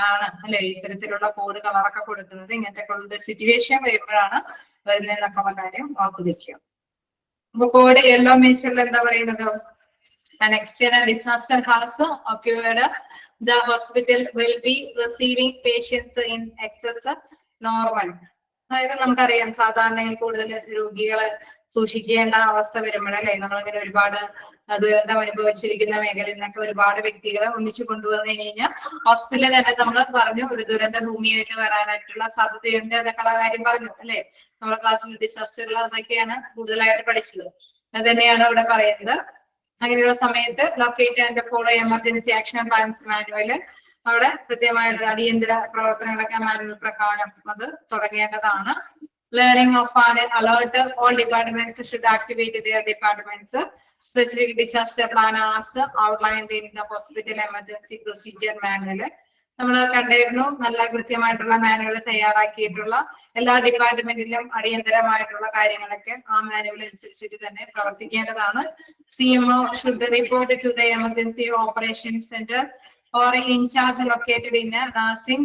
ആണ് അല്ലെ ഇത്തരത്തിലുള്ള കോഡ് കളറൊക്കെ കൊടുക്കുന്നത്. ഇങ്ങനത്തെ ഒരു സിറ്റുവേഷൻ വരുമ്പോഴാണ് വരുന്നതെന്നൊക്കെയുള്ള കാര്യം ഓർത്ത് വെക്കുക. അപ്പൊ കോഡ് യെല്ലോ മേജറിൽ എന്താ പറയുന്നത്, an external disaster has occurred, the hospital will be receiving patients in excess normal. അതായത് നമുക്കറിയാം സാധാരണയിൽ കൂടുതൽ രോഗികളെ സൂക്ഷിക്കേണ്ട അവസ്ഥ വരുമ്പോഴല്ലേ നമ്മളിങ്ങനെ ഒരുപാട് ദുരന്തം അനുഭവിച്ചിരിക്കുന്ന മേഖലയിൽ നിന്നൊക്കെ ഒരുപാട് വ്യക്തികളെ ഒന്നിച്ചു കൊണ്ടുവന്നു കഴിഞ്ഞാൽ ഹോസ്പിറ്റലിൽ തന്നെ നമ്മൾ പറഞ്ഞു ഒരു ദുരന്ത ഭൂമിയായിട്ട് വരാനായിട്ടുള്ള സാധ്യതയുണ്ട് എന്നൊക്കെയുള്ള കാര്യം പറഞ്ഞു അല്ലെ. നമ്മുടെ ക്ലാസ്സിൽ ഡിസാസ്റ്ററിൽ അതൊക്കെയാണ് കൂടുതലായിട്ട് പഠിച്ചത്. അത് തന്നെയാണ് ഇവിടെ പറയുന്നത്. അങ്ങനെയുള്ള സമയത്ത് locate and follow emergency action plans manual അവിടെ കൃത്യമായിട്ട് അടിയന്തര പ്രവർത്തനങ്ങളൊക്കെ മാനുവൽ പ്രകാരം അത് തുടങ്ങേണ്ടതാണ്. learning of an alert. All departments should activate their departments. Specific disaster plan as outlined in the hospital emergency procedure manual. നമ്മൾ കണ്ടിരുന്നു, നല്ല കൃത്യമായിട്ടുള്ള മാനുവൽ തയ്യാറാക്കിയിട്ടുള്ള എല്ലാ ഡിപ്പാർട്ട്മെന്റിലും അടിയന്തരമായിട്ടുള്ള കാര്യങ്ങളൊക്കെ ആ മാനുവൽ അനുസരിച്ചിട്ട് തന്നെ പ്രവർത്തിക്കേണ്ടതാണ്. CMO should report to the emergency operation center or in-charge located in a nursing.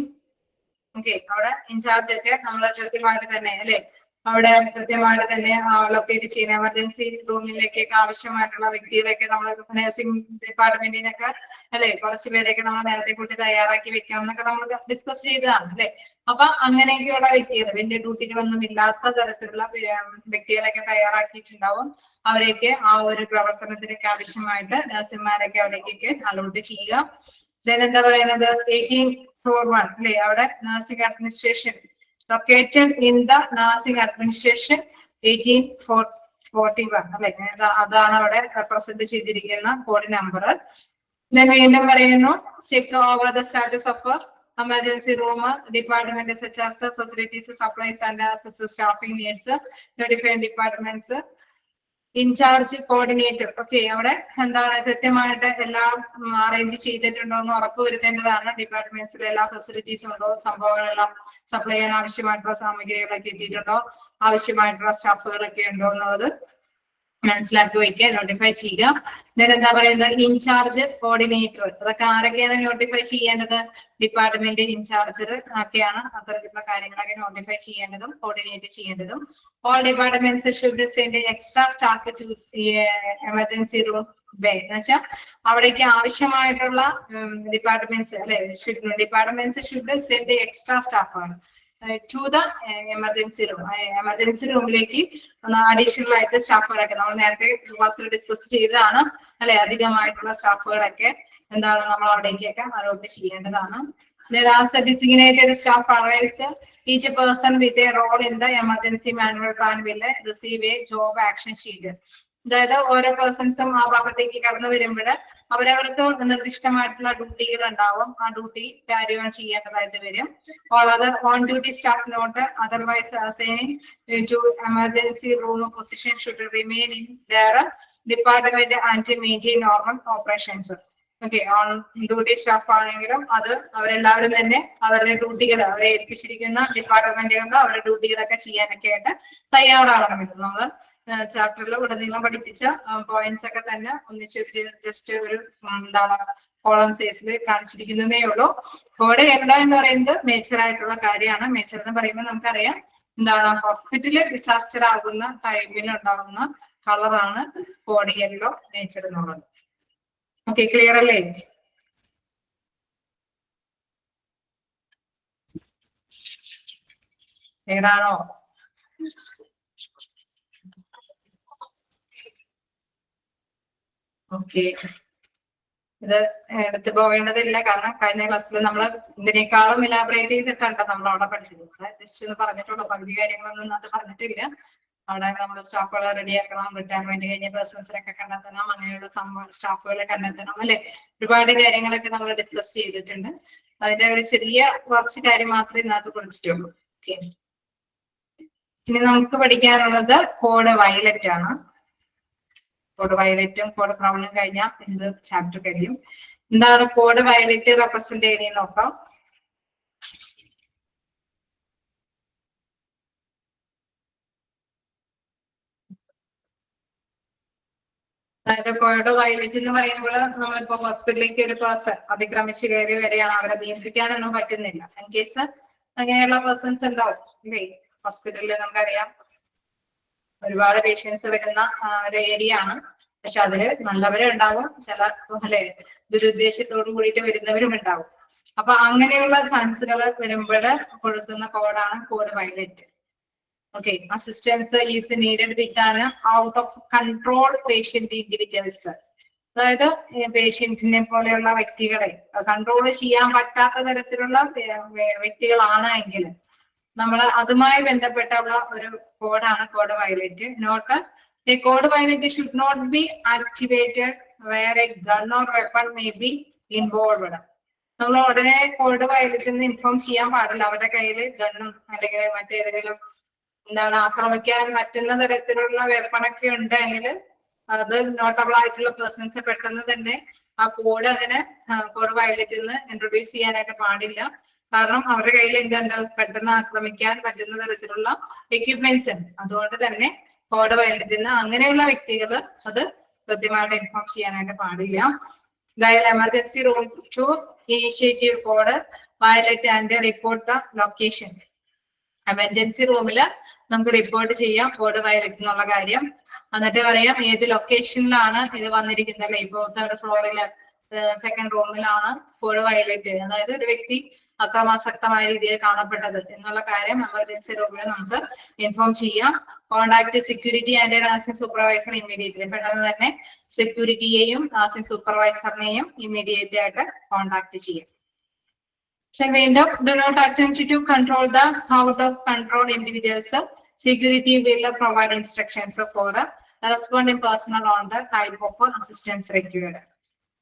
Okay, അവിടെ ഇൻചാർജ് ഒക്കെ നമ്മൾ കൃത്യമായിട്ട് തന്നെ അല്ലെ, അവിടെ കൃത്യമായിട്ട് തന്നെ ലൊക്കേറ്റ് ചെയ്യുന്ന എമർജൻസി റൂമിലേക്കൊക്കെ ആവശ്യമായിട്ടുള്ള വ്യക്തികളൊക്കെ നമ്മൾ നഴ്സിംഗ് ഡിപ്പാർട്ട്മെന്റിൽ നിന്നൊക്കെ അല്ലെ കുറച്ച് പേരെയൊക്കെ നമ്മൾ നേരത്തെ കൂട്ടി തയ്യാറാക്കി വെക്കണം എന്നൊക്കെ നമ്മൾ ഡിസ്കസ് ചെയ്തതാണ് അല്ലെ. അപ്പൊ അങ്ങനെയൊക്കെയുള്ള വ്യക്തികൾ വലിയ ഡ്യൂട്ടികളൊന്നും ഇല്ലാത്ത തരത്തിലുള്ള വ്യക്തികളൊക്കെ തയ്യാറാക്കിയിട്ടുണ്ടാവും. അവരെയൊക്കെ ആ ഒരു പ്രവർത്തനത്തിനൊക്കെ ആവശ്യമായിട്ട് നഴ്സുമാരൊക്കെ അവിടേക്കൊക്കെ അലോട്ട് ചെയ്യുക. എന്താ പറയുന്നത് 1841 അല്ലെ, അവിടെ nursing administration located in the nursing administration 1841 അല്ലെ, അതാണ് അവിടെ റെപ്രസെന്റ് ചെയ്തിരിക്കുന്ന കോഡ് നമ്പർ. വീണ്ടും പറയുന്നു check over the status of emergency room department such as facilities, supplies and staffing needs. Notify departments. In charge coordinator okay, അവിടെ എന്താണ് കൃത്യമായിട്ട് എല്ലാം അറേഞ്ച് ചെയ്തിട്ടുണ്ടോ എന്ന് ഉറപ്പുവരുത്തേണ്ടതാണ്. ഡിപ്പാർട്ട്മെന്റ്സിൽ എല്ലാ ഫെസിലിറ്റീസും ഉണ്ടോ, സംഭവങ്ങളെല്ലാം സപ്ലൈ ചെയ്യാൻ ആവശ്യമായിട്ടുള്ള സാമഗ്രികളൊക്കെ എത്തിയിട്ടുണ്ടോ, ആവശ്യമായിട്ടുള്ള സ്റ്റാഫുകളൊക്കെ ഉണ്ടോ എന്നുള്ളത് മനസ്സിലാക്കി വയ്ക്കുക, നോട്ടിഫൈ ചെയ്യുക. എന്താ പറയുന്നത് ഇൻചാർജ് കോർഡിനേറ്റർ, അതൊക്കെ ആരൊക്കെയാണ് നോട്ടിഫൈ ചെയ്യേണ്ടത്? ഡിപ്പാർട്ട്മെന്റ് ഇൻചാർജർ ഒക്കെയാണ് അത്തരത്തിലുള്ള കാര്യങ്ങളൊക്കെ നോട്ടിഫൈ ചെയ്യേണ്ടതും കോർഡിനേറ്റ് ചെയ്യേണ്ടതും. All departments should send extra staff to emergency room bay എന്ന് വെച്ചാൽ അവിടേക്ക് ആവശ്യമായിട്ടുള്ള ഡിപ്പാർട്ട്മെന്റ്സ് അല്ലെ, ഡിപ്പാർട്ട്മെന്റ്സ് ഷുഡ് സെൻഡ് എക്സ്ട്രാ സ്റ്റാഫാണ് to the emergency room. Emergency റൂമിലേക്ക് അഡീഷണൽ ആയിട്ട് സ്റ്റാഫുകളൊക്കെ നമ്മൾ നേരത്തെ ക്ലാസ്സിൽ ഡിസ്കസ് ചെയ്തതാണ് അല്ലെ, അധികമായിട്ടുള്ള സ്റ്റാഫുകളൊക്കെ എന്താണ് നമ്മൾ അവിടേക്കൊക്കെ അലോട്ട് ചെയ്യേണ്ടതാണ്. As a designated staff arrives, each person with a role in the emergency manual plan will receive a job action sheet. അതായത് ഓരോ പേഴ്സൺസും ആ ഭാഗത്തേക്ക് കടന്നു വരുമ്പോൾ അവരവർക്ക് നിർദ്ദിഷ്ടമായിട്ടുള്ള ഡ്യൂട്ടികൾ ഉണ്ടാവും, ആ ഡ്യൂട്ടി ക്യാരി ഓൺ ചെയ്യേണ്ടതായിട്ട് വരും. All other on duty staff not otherwise assigning to emergency room position should remain in their department and maintain normal operations. Okay, on duty staff ആണെങ്കിലും അത് അവരെല്ലാവരും തന്നെ അവരുടെ ഡ്യൂട്ടികൾ അവരെ ഏൽപ്പിച്ചിരിക്കുന്ന ഡിപ്പാർട്ട്മെന്റുകളിൽ അവരുടെ ഡ്യൂട്ടികളൊക്കെ ചെയ്യാനൊക്കെ ആയിട്ട് തയ്യാറാകണമെന്ന് നമ്മൾ ചാപ്റ്ററിൽ ഉടനീളം പഠിപ്പിച്ച പോയിന്റ്സ് ഒക്കെ തന്നെ ഒന്നിച്ച് ജസ്റ്റ് ഒരു എന്താണ് കോളം സൈസിൽ കാണിച്ചിരിക്കുന്നതേ ഉള്ളൂ. കോഡ് യെല്ലോ എന്ന് പറയുന്നത് മേച്ചർ ആയിട്ടുള്ള കാര്യമാണ്. മേച്ചർ എന്ന് പറയുമ്പോൾ നമുക്കറിയാം എന്താണ് ഹോസ്പിറ്റലിൽ ഡിസാസ്റ്റർ ആകുന്ന ടൈമിൽ ഉണ്ടാകുന്ന കളറാണ് കോഡ് യെല്ലോ മേച്ചർ എന്നുള്ളത്. ഓക്കെ, ക്ലിയർ അല്ലേ? ക്ലിയർ ആണോ? ഓക്കെ, ഇത് എടുത്തു പോകേണ്ടതില്ല, കാരണം കഴിഞ്ഞ ക്ലാസ്സിൽ നമ്മൾ ഇതിനേക്കാളും ഇലാബറേറ്റ് ചെയ്തിട്ടുണ്ട് നമ്മൾ അവിടെ പഠിച്ചത്. ജസ്റ്റ് ഒന്ന് പറഞ്ഞിട്ടുള്ളൂ, പകുതി കാര്യങ്ങളൊന്നും അത് പറഞ്ഞിട്ടില്ല. അവിടെ നമ്മൾ സ്റ്റാഫുകളെ റെഡിയാക്കണം, റിട്ടയർമെന്റ് കഴിഞ്ഞ പേഴ്സൺസിനൊക്കെ കണ്ടെത്തണം, അങ്ങനെയുള്ള സ്റ്റാഫുകളെ കണ്ടെത്തണം അല്ലെ, ഒരുപാട് കാര്യങ്ങളൊക്കെ നമ്മൾ ഡിസ്കസ് ചെയ്തിട്ടുണ്ട്. അതിന്റെ ഒരു ചെറിയ കുറച്ച് കാര്യം മാത്രമേ ഇതിനകത്ത് കൊടുത്തിട്ടുള്ളൂ. ഓക്കെ, ഇനി നമുക്ക് പഠിക്കാനുള്ളത് കോഡ് വയലറ്റ് ആണ്. കോഡ് വയലറ്റും കോഡ് ബ്രൗണും കഴിഞ്ഞാൽ ഇത് ചാപ്റ്റർ കഴിയും. എന്താണ് കോഡ് വയലറ്റ് റെപ്രസെന്റ് ചെയ്യുന്നത് നോക്കാം. അതായത് കോഡ് വയലറ്റ് എന്ന് പറയുമ്പോൾ നമ്മളിപ്പോ ഹോസ്പിറ്റലിലേക്ക് ഒരു പേഴ്സൺ അതിക്രമിച്ച് കയറി വരെയാണ്, അവരെ നിയന്ത്രിക്കാനൊന്നും പറ്റുന്നില്ല. ഇൻ കേസ് അങ്ങനെയുള്ള പേഴ്സൺസ് ഉണ്ടാവും ഇല്ലേ ഹോസ്പിറ്റലിൽ. നമുക്കറിയാം ഒരുപാട് പേഷ്യൻസ് വരുന്ന ഒരു ഏരിയ ആണ്. പക്ഷെ അതില് നല്ലവരും ഉണ്ടാവും, ചില അല്ലെ ദുരുദ്ദേശത്തോടു കൂടിയിട്ട് വരുന്നവരും ഉണ്ടാവും. അപ്പൊ അങ്ങനെയുള്ള ചാൻസുകൾ വരുമ്പോൾ കൊടുക്കുന്ന കോഡാണ് code violet. Okay, assistance is needed with an out of control patient individuals. അതായത് പേഷ്യന്റിനെ പോലെയുള്ള വ്യക്തികളെ കൺട്രോൾ ചെയ്യാൻ പറ്റാത്ത തരത്തിലുള്ള വ്യക്തികളാണ് എങ്കിൽ നമ്മൾ അതുമായി ബന്ധപ്പെട്ടുള്ള ഒരു കോഡാണ് code violet. Note a code violet should not be activated where a gun or weapon may be involved. നമ്മൾ ഉടനെ കോഡ് വയലറ്റ് എന്ന് ഇൻഫോം ചെയ്യാൻ പാടില്ല അവരുടെ കയ്യിൽ ഗണ്ണും അല്ലെങ്കിൽ മറ്റേതെങ്കിലും എന്താണ് ആക്രമിക്കാൻ പറ്റുന്ന തരത്തിലുള്ള വെപ്പണൊക്കെ ഉണ്ടെങ്കിൽ അത് നോട്ടബിൾ ആയിട്ടുള്ള പേഴ്സൺസ് പെട്ടെന്ന് തന്നെ ആ കോഡ് അങ്ങനെ കോഡ് വയലേറ്റ് നിന്ന് ഇൻട്രൊഡ്യൂസ് ചെയ്യാനായിട്ട് പാടില്ല. കാരണം അവരുടെ കയ്യിൽ എന്തുണ്ട്, പെട്ടെന്ന് ആക്രമിക്കാൻ പറ്റുന്ന തരത്തിലുള്ള എക്യുപ്മെന്റ്സ് ഉണ്ട്. അതുകൊണ്ട് തന്നെ കോഡ് വയലേറ്റ് ചെയ്യുന്ന അങ്ങനെയുള്ള വ്യക്തികൾ അത് കൃത്യമായിട്ട് ഇൻഫോം ചെയ്യാനായിട്ട് പാടില്ല. Dial emergency room to initiative code violet and report the location. Emergency റൂമില് നമുക്ക് റിപ്പോർട്ട് ചെയ്യാം കോഡ് വയലേറ്റ് എന്നുള്ള കാര്യം. എന്നിട്ട് പറയാം ഏത് ലൊക്കേഷനിലാണ് ഇത് വന്നിരിക്കുന്നത്. അല്ലെ, ഇപ്പൊ തേർഡ് ഫ്ലോറില് സെക്കൻഡ് റൂമിലാണ് കോഡ് വയലേറ്റ്, അതായത് ഒരു വ്യക്തി അക്രമാസക്തമായ രീതിയിൽ കാണപ്പെട്ടത് എന്നുള്ള കാര്യം എമർജൻസി റൂമിൽ നമുക്ക് ഇൻഫോം ചെയ്യാം. Contact security and nursing supervisor immediately. പെട്ടെന്ന് തന്നെ സെക്യൂരിറ്റിയെയും നഴ്സിംഗ് സൂപ്പർവൈസറിനെയും ഇമ്മീഡിയറ്റ് ആയിട്ട് കോണ്ടാക്ട് ചെയ്യാം. വീണ്ടും do not attempt to control the out of control individuals. Security will provide instructions for responding personnel on the type of assistance required.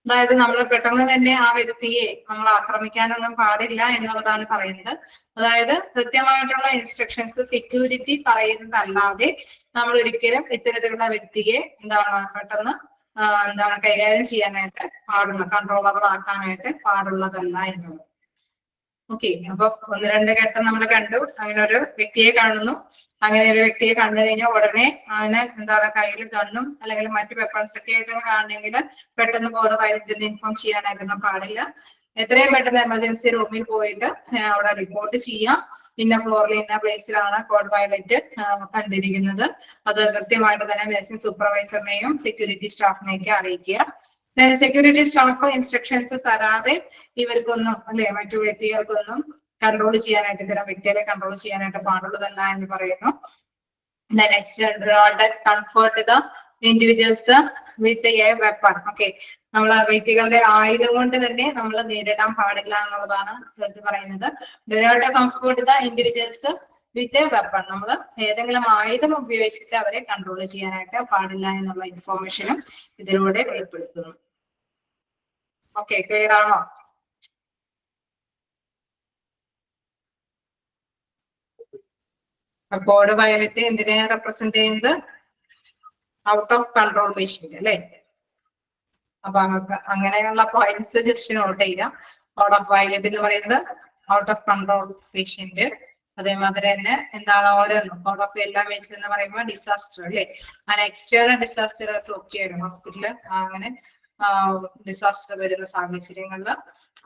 അതായത് നമ്മൾ പെട്ടെന്ന് തന്നെ ആ വ്യക്തിയെ നമ്മൾ ആക്രമിക്കാനൊന്നും പാടില്ല എന്നുള്ളതാണ് പറയുന്നത്. അതായത് കൃത്യമായിട്ടുള്ള ഇൻസ്ട്രക്ഷൻസ് സെക്യൂരിറ്റി പറയുന്നതല്ലാതെ നമ്മൾ ഒരിക്കലും ഇത്തരത്തിലുള്ള വ്യക്തിയെ എന്താണ് പെട്ടെന്ന് എന്താണ് കൈകാര്യം ചെയ്യാനായിട്ട് പാടുള്ള, കൺട്രോളബിൾ ആക്കാനായിട്ട് പാടുള്ളതല്ല എന്നുള്ളത്. ഓക്കെ, അപ്പൊ ഒന്ന് രണ്ട് ഘട്ടം നമ്മൾ കണ്ടു. അങ്ങനെ ഒരു വ്യക്തിയെ കാണുന്നു, അങ്ങനെ ഒരു വ്യക്തിയെ കണ്ടു കഴിഞ്ഞാൽ ഉടനെ അതിന് എന്താണ് കയ്യിൽ ഗണ്ണും അല്ലെങ്കിൽ മറ്റു വെപ്പൺസ് ഒക്കെ ആയിട്ടാണ് കാണുന്നെങ്കിൽ പെട്ടെന്ന് കോഡ് വയലേറ്റ് ഇൻഫോം ചെയ്യാനായിട്ടൊന്നും പാടില്ല. എത്രയും പെട്ടെന്ന് എമർജൻസി റൂമിൽ പോയിട്ട് അവിടെ റിപ്പോർട്ട് ചെയ്യാം. ഇന്ന ഫ്ലോറിൽ ഇന്ന പ്ലേസിലാണ് കോഡ് വയലേറ്റ് കണ്ടിരിക്കുന്നത്. അത് കൃത്യമായിട്ട് തന്നെ നഴ്സിംഗ് സൂപ്പർവൈസറിനെയും സെക്യൂരിറ്റി സ്റ്റാഫിനെയൊക്കെ അറിയിക്കുക. സെക്യൂരിറ്റി സ്റ്റാഫ് ഇൻസ്ട്രക്ഷൻസ് തരാതെ ഇവർക്കൊന്നും അല്ലെ മറ്റു വ്യക്തികൾക്കൊന്നും കൺട്രോൾ ചെയ്യാനായിട്ട്, ഇത്തരം വ്യക്തികളെ കൺട്രോൾ ചെയ്യാനായിട്ട് പാടുള്ളതല്ല എന്ന് പറയുന്നു. Next, comfort the individuals with a weapon. Okay, നമ്മൾ വ്യക്തികളുടെ ആയുധം കൊണ്ട് തന്നെ നമ്മൾ നേരിടാൻ പാടില്ല എന്നുള്ളതാണ് എടുത്ത് പറയുന്നത്. Comfort the individuals with a weapon. നമ്മൾ ഏതെങ്കിലും ആയുധം ഉപയോഗിച്ചിട്ട് അവരെ കൺട്രോൾ ചെയ്യാനായിട്ട് പാടില്ല എന്നുള്ള ഇൻഫോർമേഷനും ഇതിലൂടെ വെളിപ്പെടുത്തുന്നു. ഓക്കെ, ക്ലിയർ ആണോ? കോഡ് വയലേറ്റ് എന്തിനെ റെപ്രസെന്റ് ചെയ്യുന്നത്? ഔട്ട് ഓഫ് കൺട്രോൾ പേഷ്യന്റ് അല്ലെ. അപ്പൊ അങ്ങനെയുള്ള പോയിന്റ്സ് ജസ്റ്റ് നോട്ട് ചെയ്യാം. ഔട്ട് ഓഫ് വയലേറ്റ് എന്ന് പറയുന്നത് ഔട്ട് ഓഫ് കൺട്രോൾ പേഷ്യന്റ്. അതേമാതിരി തന്നെ എന്താണ് ഓരോന്നും ഔട്ട് ഓഫ് എല്ലാ മേച്ച് എന്ന് പറയുമ്പോൾ ഡിസാസ്റ്റർ അല്ലെ. അങ്ങനെ എക്സ്റ്റേണൽ ഡിസാസ്റ്റർ ഓക്കെ ആണ് ഹോസ്പിറ്റലിൽ അങ്ങനെ ഡിസാസ്റ്റർ വരുന്ന സാഹചര്യങ്ങളിൽ.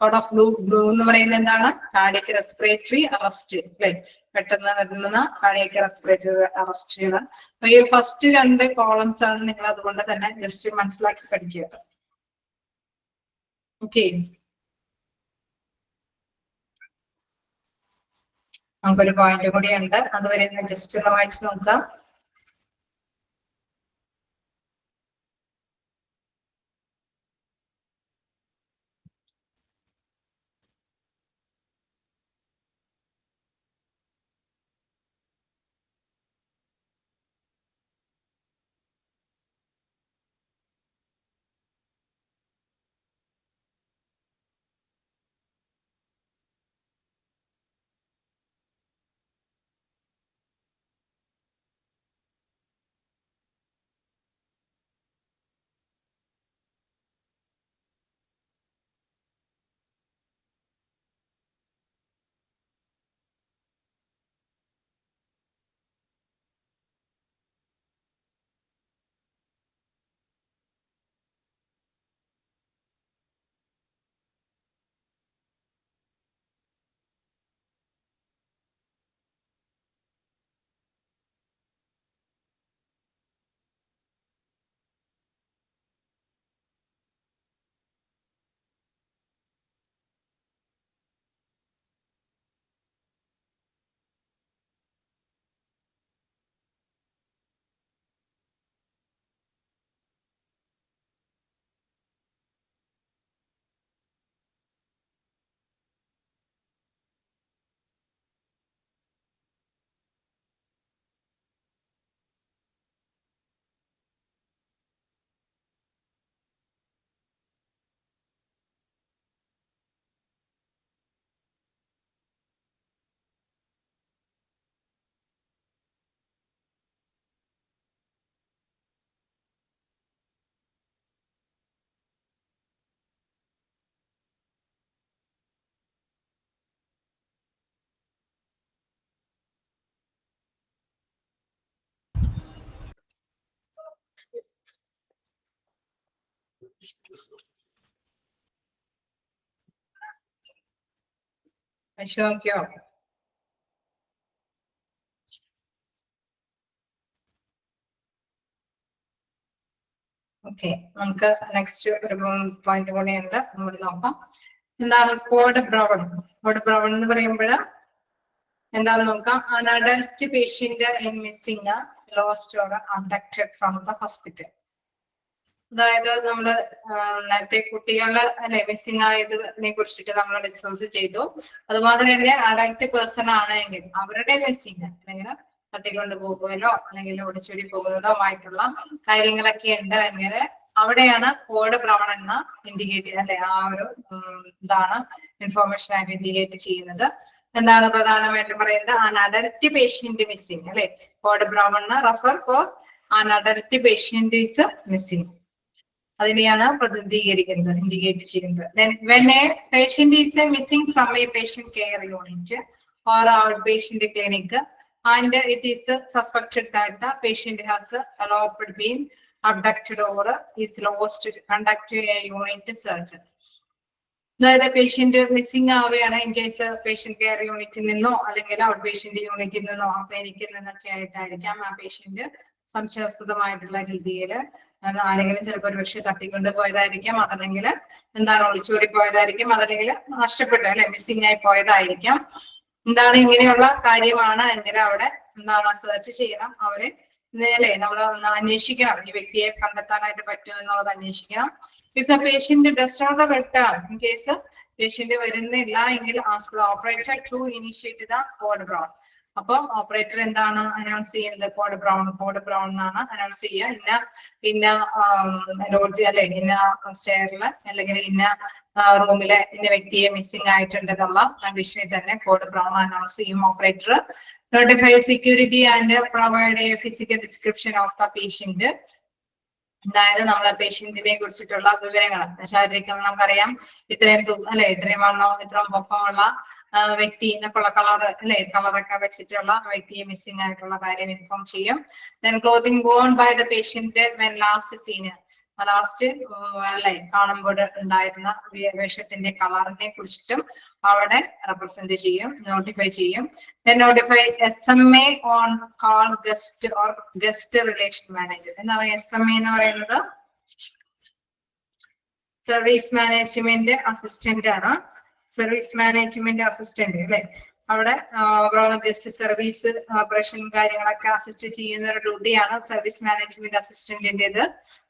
ഔട്ട് ഓഫ് ബ്ലൂ എന്ന് പറയുന്നത് എന്താണ്? കാർഡിയക് റെസ്പിറേറ്ററി അറസ്റ്റ് അല്ലെ, പെട്ടെന്ന് വരുന്ന കാർഡിയക് റെസ്പിറേറ്ററി അറസ്റ്റുകൾ. അപ്പൊ ഈ ഫസ്റ്റ് രണ്ട് കോളംസ് ആണ് നിങ്ങൾ അതുകൊണ്ട് തന്നെ ജസ്റ്റ് മനസ്സിലാക്കി പഠിക്കുക. ഓക്കെ, നമുക്കൊരു പോയിന്റ് കൂടി ഉണ്ട്, അതുവരെ ജസ്റ്റ് ഒന്ന് വായിച്ചു നോക്കാം. നോക്കിയോ? ഓക്കെ, നമുക്ക് നെക്സ്റ്റ് ഒരു പോയിന്റ് കൂടെയുണ്ട്, നമ്മൾ നോക്കാം. എന്താണ് കോഡ് ബ്രൗൺ? കോഡ് ബ്രൗൺ എന്ന് പറയുമ്പോൾ എന്താണെന്ന് നോക്കാം. An adult patient in missing, lost or abducted from the hospital. അതായത് നമ്മള് നേരത്തെ കുട്ടികള് അല്ലെ മിസ്സിംഗ് ആയതിനെ കുറിച്ചിട്ട് നമ്മൾ ഡിസ്കസ് ചെയ്തു. അതുമാതിരി തന്നെ അഡൽട്ട് പേഴ്സൺ ആണെങ്കിൽ അവരുടെ മിസ്സിംഗ് അല്ലെങ്കിൽ തട്ടിക്കൊണ്ട് പോകുകയോ അല്ലെങ്കിൽ ഒളിച്ചോടി പോകുന്നതോ ആയിട്ടുള്ള കാര്യങ്ങളൊക്കെ ഉണ്ട് എങ്കിൽ അവിടെയാണ് കോഡ് ബ്രൗൺ എന്ന ഇൻഡിക്കേറ്റ് അല്ലെ ആ ഒരു ഇതാണ് ഇൻഫോർമേഷൻ ആയിട്ട് ഇൻഡിക്കേറ്റ് ചെയ്യുന്നത്. എന്താണ് പ്രധാനമായിട്ടും പറയുന്നത്? An adult patient missing അല്ലെ, code brown refer for an adult patient is missing. അതിനെയാണ് പ്രതിനിധീകരിക്കുന്നത്, ഇൻഡിക്കേറ്റ് ചെയ്യുന്നത്. Then when a patient is missing from a patient care unit or outpatient clinic and it is suspected that the patient has been abducted or is lost, conduct a unit search. അതായത് പേഷ്യന്റ് മിസ്സിംഗ് ആവുകയാണ്, ഇൻ കേസ് പേഷ്യന്റ് കെയർ യൂണിറ്റിൽ നിന്നോ അല്ലെങ്കിൽ ഔട്ട് പേഷ്യന്റ് യൂണിറ്റിൽ നിന്നോ ക്ലിനിക്കിൽ നിന്നൊക്കെ ആയിട്ടായിരിക്കാം ആ പേഷ്യന്റ് സംശയാസ്പദമായിട്ടുള്ള രീതിയിൽ ആരെങ്കിലും ചിലപ്പോൾ ഒരു പക്ഷെ തട്ടിക്കൊണ്ട് പോയതായിരിക്കാം, അതല്ലെങ്കിൽ എന്താണ് ഒളിച്ചോടി പോയതായിരിക്കും, അതല്ലെങ്കിൽ നഷ്ടപ്പെട്ടു അല്ലെ മിസ്സിംഗ് ആയി പോയതായിരിക്കാം. എന്താണ് ഇങ്ങനെയുള്ള കാര്യമാണ് എങ്കിൽ അവിടെ എന്താണ് സെർച്ച് ചെയ്യണം. അവരെ അല്ലെ നമ്മൾ അന്വേഷിക്കണം, ഈ വ്യക്തിയെ കണ്ടെത്താനായിട്ട് പറ്റുമോ എന്നുള്ളത് അന്വേഷിക്കണം. If the patient does not return, in case patient വരുന്നില്ല എങ്കിൽ ask the operator to initiate the code brown. അപ്പം ഓപ്പറേറ്റർ എന്താണ് അനൗൺസ് ചെയ്യുന്നത്? കോഡ് ബ്രൗൺ എന്നാണ് അനൗൺസ് ചെയ്യുക. ഇന്ന ലോഡ്ജ് അല്ലെ ഇന്ന സ്റ്റെയറില് അല്ലെങ്കിൽ ഇന്ന റൂമിലെ ഇന്ന വ്യക്തിയെ മിസ്സിംഗ് ആയിട്ടുണ്ട് എന്നുള്ള കണ്ടീഷനിൽ തന്നെ കോഡ് ബ്രൗൺ അനൗൺസ് ചെയ്യും operator. Notify security and provide A physical description of the patient. അതായത് നമ്മളെ പേഷ്യന്റിനെ കുറിച്ചിട്ടുള്ള വിവരങ്ങൾ, ശാരീരികം നമുക്കറിയാം, ഇത്രയും അല്ലെ ഇത്രയും വണ്ണോ ഇത്രയും പൊക്കമുള്ള വ്യക്തി എന്നൊക്കെയുള്ള കളർ അല്ലെ കളറൊക്കെ വെച്ചിട്ടുള്ള വ്യക്തിയെ മിസ്സിംഗ് ആയിട്ടുള്ള കാര്യം ഇൻഫോം ചെയ്യും. Then clothing worn by the patient when last seen, last അല്ലെ കാണുമ്പോൾ ഉണ്ടായിരുന്ന വേഷത്തിന്റെ കളറിനെ കുറിച്ചിട്ടും അവിടെ റെപ്രസെന്റ് ചെയ്യും, നോട്ടിഫൈ ചെയ്യും. Then notify SMA on call guest or guest relation manager. എന്താണ് SMA എന്ന് പറയുന്നത്? സർവീസ് മാനേജ്മെന്റ് അസിസ്റ്റന്റ് ആണ്. സർവീസ് മാനേജ്മെന്റ് അസിസ്റ്റന്റ് അല്ലെ, അവിടെ ഓവറോൾ ഗസ്റ്റ് സർവീസ് ഓപ്പറേഷൻ കാര്യങ്ങളൊക്കെ അസിസ്റ്റ് ചെയ്യുന്ന ഒരു ഡ്യൂട്ടിയാണ് സർവീസ് മാനേജ്മെന്റ് അസിസ്റ്റന്റിന്റേത്.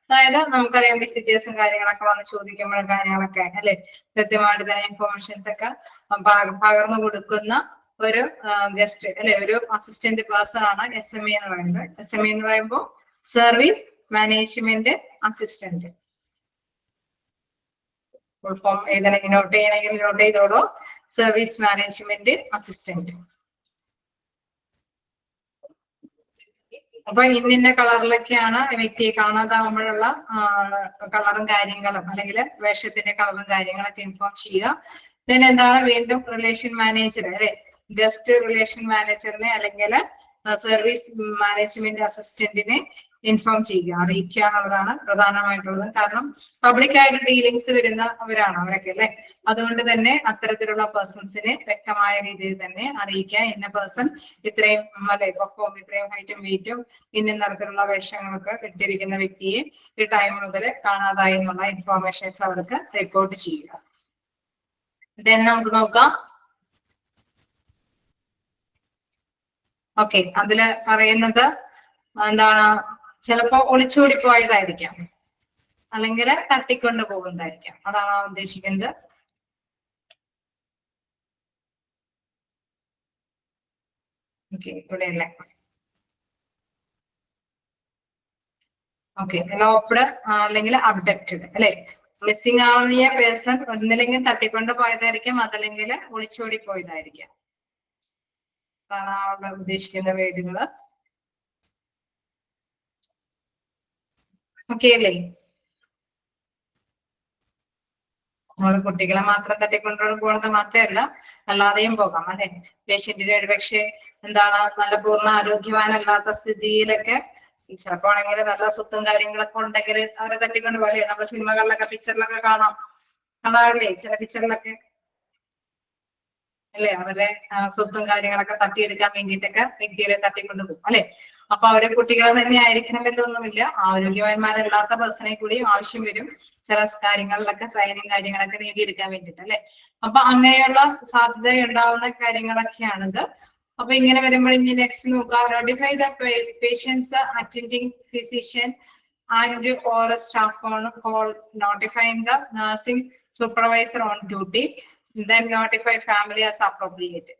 അതായത് നമുക്കറിയാം വിസിറ്റേഴ്സും കാര്യങ്ങളൊക്കെ വന്ന് ചോദിക്കുമ്പോഴും കാര്യങ്ങളൊക്കെ അല്ലെ കൃത്യമായിട്ട് തന്നെ ഇൻഫോർമേഷൻസ് ഒക്കെ പകർന്നു കൊടുക്കുന്ന ഒരു ഗസ്റ്റ് അല്ലെ ഒരു അസിസ്റ്റന്റ് പേഴ്സൺ ആണ് SMA എന്ന് പറയുന്നത്. SMA എന്ന് പറയുമ്പോൾ service management assistant. Full form ഏതെങ്കിലും നോട്ട് ചെയ്യണമെങ്കിൽ നോട്ട് ചെയ്തോളൂ, സർവീസ് മാനേജ്മെന്റ് അസിസ്റ്റന്റ്. അപ്പൊ ഇന്ന കളറിലൊക്കെയാണ് വ്യക്തിയെ കാണാതാവുമ്പോഴുള്ള കളറും കാര്യങ്ങളും അല്ലെങ്കിൽ വേഷത്തിന്റെ കളറും കാര്യങ്ങളൊക്കെ ഇൻഫോം ചെയ്യുക. പിന്നെ എന്താണ് വീണ്ടും റിലേഷൻ മാനേജർ അല്ലെ ഗസ്റ്റ് റിലേഷൻ മാനേജറിനെ അല്ലെങ്കിൽ സർവീസ് മാനേജ്മെന്റ് അസിസ്റ്റന്റിനെ ഇൻഫോം ചെയ്യുക, അറിയിക്കുക എന്നുള്ളതാണ് പ്രധാനമായിട്ടുള്ളത്. കാരണം പബ്ലിക് ആയിട്ട് ഡീലിങ്സ് വരുന്നവരാണ് അവരൊക്കെ അല്ലെ, അതുകൊണ്ട് തന്നെ അത്തരത്തിലുള്ള പേഴ്സൺസിനെ വ്യക്തമായ രീതിയിൽ തന്നെ അറിയിക്കുക. ഇന്ന പേഴ്സൺ ഇത്രയും അല്ലെ പൊക്കവും ഇത്രയും ഹൈറ്റും വെയിറ്റും ഇന്ന തരത്തിലുള്ള വേഷങ്ങളൊക്കെ ഇട്ടിരിക്കുന്ന വ്യക്തിയെ ഈ ടൈം മുതൽ കാണാതായി എന്നുള്ള ഇൻഫോർമേഷൻസ് അവർക്ക് റിപ്പോർട്ട് ചെയ്യുക. ദെൻ നമുക്ക് നോക്കാം. ഓക്കെ, അതില് പറയുന്നത് എന്താണ്? ചിലപ്പോ ഒളിച്ചോടി പോയതായിരിക്കാം അല്ലെങ്കിൽ തട്ടിക്കൊണ്ട് പോകുന്നതായിരിക്കാം, അതാണ് ഉദ്ദേശിക്കുന്നത്. ഓക്കെ, ഇവിടെയല്ലേ. ഓക്കെ, ലോപ്ഡ് അല്ലെങ്കിൽ അബ്ഡക്റ്റഡ് അല്ലെ, മിസ്സിംഗ് ആവുന്ന പേഴ്സൺ ഒന്നില്ലെങ്കിൽ തട്ടിക്കൊണ്ട് പോയതായിരിക്കാം, അതല്ലെങ്കിൽ ഒളിച്ചോടി പോയതായിരിക്കാം. അതാണ് അവിടെ ഉദ്ദേശിക്കുന്ന വേർഡുകള്. ഓക്കെ അല്ലേ? നമ്മൾ കുട്ടികളെ മാത്രം തട്ടിക്കൊണ്ടു പോകുന്നത് മാത്രമല്ല അല്ലാതെയും പോകാം അല്ലെ. പേഷ്യന്റിന് ഒരു പക്ഷേ എന്താണ് നല്ല പൂർണ്ണ ആരോഗ്യവാനല്ലാത്ത സ്ഥിതിയിലൊക്കെ ചിലപ്പോ ആണെങ്കിൽ നല്ല സ്വത്തും കാര്യങ്ങളൊക്കെ ഉണ്ടെങ്കിൽ അവരെ തട്ടിക്കൊണ്ട് പോലെ നമ്മുടെ സിനിമകളിലൊക്കെ പിക്ചറിലൊക്കെ കാണാറില്ലേ ചില പിക്ചറിലൊക്കെ അല്ലെ അവരുടെ സ്വത്തും കാര്യങ്ങളൊക്കെ തട്ടിയെടുക്കാൻ വേണ്ടിയിട്ടൊക്കെ വ്യക്തികളെ തട്ടിക്കൊണ്ടു പോകും അല്ലെ. അപ്പൊ അവരെ കുട്ടികൾ തന്നെ ആയിരിക്കണം എന്നൊന്നുമില്ല, ആരോഗ്യവാന്മാരല്ലാത്ത പേഴ്സണെ കൂടി ആവശ്യം വരും ചില കാര്യങ്ങളിലൊക്കെ സൈനും കാര്യങ്ങളൊക്കെ നേടിയെടുക്കാൻ വേണ്ടിയിട്ട് അല്ലെ. അപ്പൊ അങ്ങനെയുള്ള സാധ്യത ഉണ്ടാവുന്ന കാര്യങ്ങളൊക്കെയാണിത്. അപ്പൊ ഇങ്ങനെ വരുമ്പോൾ ഇനി നെക്സ്റ്റ് നോക്കാം, notify the patient's attending physician and or staff on call, notifying the nursing supervisor on duty, then notify family as appropriate.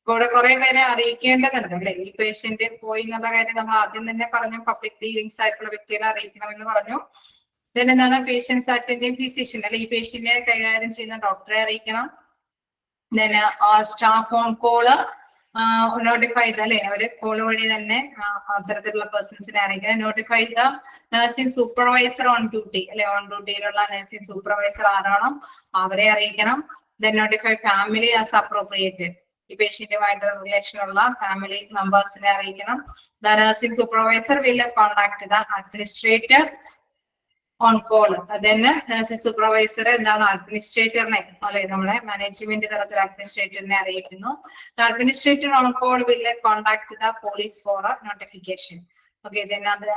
കൂടെ കുറെ പേരെ അറിയിക്കേണ്ടതുണ്ട് അല്ലെ. ഈ പേഷ്യന്റ് പോയി എന്നുള്ള കാര്യം നമ്മൾ ആദ്യം തന്നെ പറഞ്ഞു, പബ്ലിക് ഡീലിംഗ്സ് ആയിട്ടുള്ള വ്യക്തികളെ അറിയിക്കണം എന്ന് പറഞ്ഞു. then എന്താണ് പേഷ്യൻസ് അറ്റൻഡിങ് ഫിസിഷ്യൻ അല്ലെ, ഈ പേഷ്യന്റിനെ കൈകാര്യം ചെയ്യുന്ന ഡോക്ടറെ അറിയിക്കണം. then staff on call notify അല്ലെ, അവര് കോള് വഴി തന്നെ അത്തരത്തിലുള്ള പേഴ്സൺസിനെ അറിയിക്കണം. Notify the nursing supervisor on duty അല്ലെ, ഓൺ ഡ്യൂട്ടിയിലുള്ള നഴ്സിംഗ് സൂപ്പർവൈസർ ആരാണോ അവരെ അറിയിക്കണം. Then notify family as appropriate, ഈ പേഷ്യന്റുമായിട്ട് റിലേഷൻ ഉള്ള ഫാമിലി മെമ്പേഴ്സിനെ അറിയിക്കണം. The nursing supervisor will contact the administrator on call. അതന്നെ നഴ്സിംഗ് സൂപ്പർവൈസർ എന്താണ് അഡ്മിനിസ്ട്രേറ്ററിനെ അല്ലെ, നമ്മളെ മാനേജ്മെന്റ് തലത്തിൽ അഡ്മിനിസ്ട്രേറ്ററിനെ അറിയിക്കുന്നു. The administrator on call will contact the police four notification. Okay,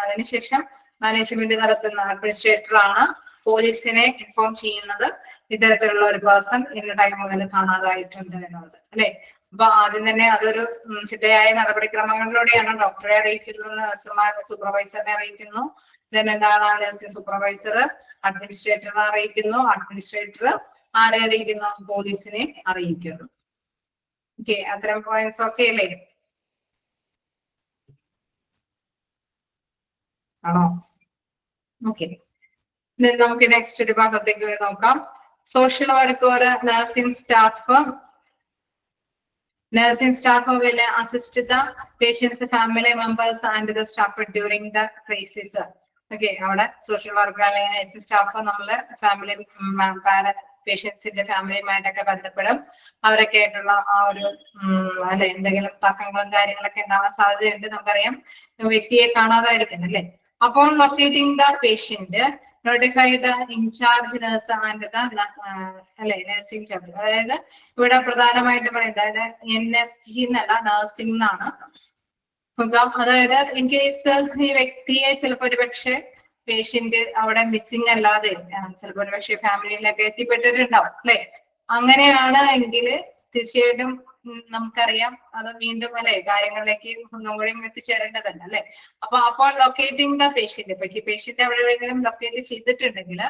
അതിനുശേഷം മാനേജ്മെന്റ് തലത്തിൽ നിന്ന് അഡ്മിനിസ്ട്രേറ്റർ ആണ് പോലീസിനെ ഇൻഫോം ചെയ്യുന്നത് ഇത്തരത്തിലുള്ള ഒരു പേഴ്സൺ ഇന്ന ടൈം മുതൽ കാണാതായിട്ടുണ്ട് എന്നുള്ളത് അല്ലെ. അപ്പൊ ആദ്യം തന്നെ അതൊരു ചിട്ടയായ നടപടിക്രമങ്ങളിലൂടെയാണ് ഡോക്ടറെ അറിയിക്കുന്നത്, നഴ്സുമാരുടെ സൂപ്പർവൈസറിനെ അറിയിക്കുന്നു. ദെൻ എന്താണ് നഴ്സിംഗ് സൂപ്പർവൈസർ അഡ്മിനിസ്ട്രേറ്ററിനെ അറിയിക്കുന്നു, അഡ്മിനിസ്ട്രേറ്റർ ആരെ അറിയിക്കുന്നു, പോലീസിനെ അറിയിക്കുന്നു. ഓക്കെ, അത്തരം പോയിന്റ്സ് ഓക്കെ അല്ലേ? ആണോ? ഓക്കെ, നമുക്ക് നെക്സ്റ്റ് ഒരു ഭാഗത്തേക്ക് നോക്കാം. Social worker nursing staff. Nursing staff will assist the patient's family members and the staff during the crisis. Okay, അവിടെ സോഷ്യൽ വർക്കർ അല്ലെങ്കിൽ നഴ്സിംഗ് സ്റ്റാഫ് നമ്മള് ഫാമിലി പേഷ്യൻസിന്റെ ഫാമിലിയുമായിട്ടൊക്കെ ബന്ധപ്പെടും. അവരൊക്കെ ആയിട്ടുള്ള ആ ഒരു അല്ലെ എന്തെങ്കിലും തർക്കങ്ങളും കാര്യങ്ങളൊക്കെ ഉണ്ടാവാൻ സാധ്യതയുണ്ട്. നമുക്കറിയാം വ്യക്തിയെ കാണാതായിരിക്കും അല്ലെ. അപ്പോൾ locating the patient, notify the in charge nurse and the അല്ലെ നഴ്സിംഗ് ചാർജ്. അതായത് ഇവിടെ പ്രധാനമായിട്ട് പറയുന്നത് NSG എന്നല്ല നഴ്സിംഗ് എന്നാണ്. അതായത് ഇൻ കേസ് ഈ വ്യക്തിയെ ചിലപ്പോ ഒരു പക്ഷെ പേഷ്യന്റ് അവിടെ മിസ്സിംഗ് അല്ലാതെ ചിലപ്പോ ഒരു പക്ഷെ ഫാമിലിയിലൊക്കെ എത്തിപ്പെട്ടിട്ടുണ്ടാവും അല്ലെ. അങ്ങനെയാണ് എങ്കിൽ തീർച്ചയായിട്ടും നമുക്കറിയാം അത് വീണ്ടും അല്ലെ കാര്യങ്ങളിലേക്ക് ഒന്നുകൂടി എത്തിച്ചേരേണ്ടതല്ല അല്ലെ. അപ്പോൾ ലൊക്കേറ്റിംഗ് ദ പേഷ്യന്റ്, ഇപ്പൊ ഈ പേഷ്യന്റ് അവിടെ എവിടെയെങ്കിലും ലൊക്കേറ്റ് ചെയ്തിട്ടുണ്ടെങ്കിൽ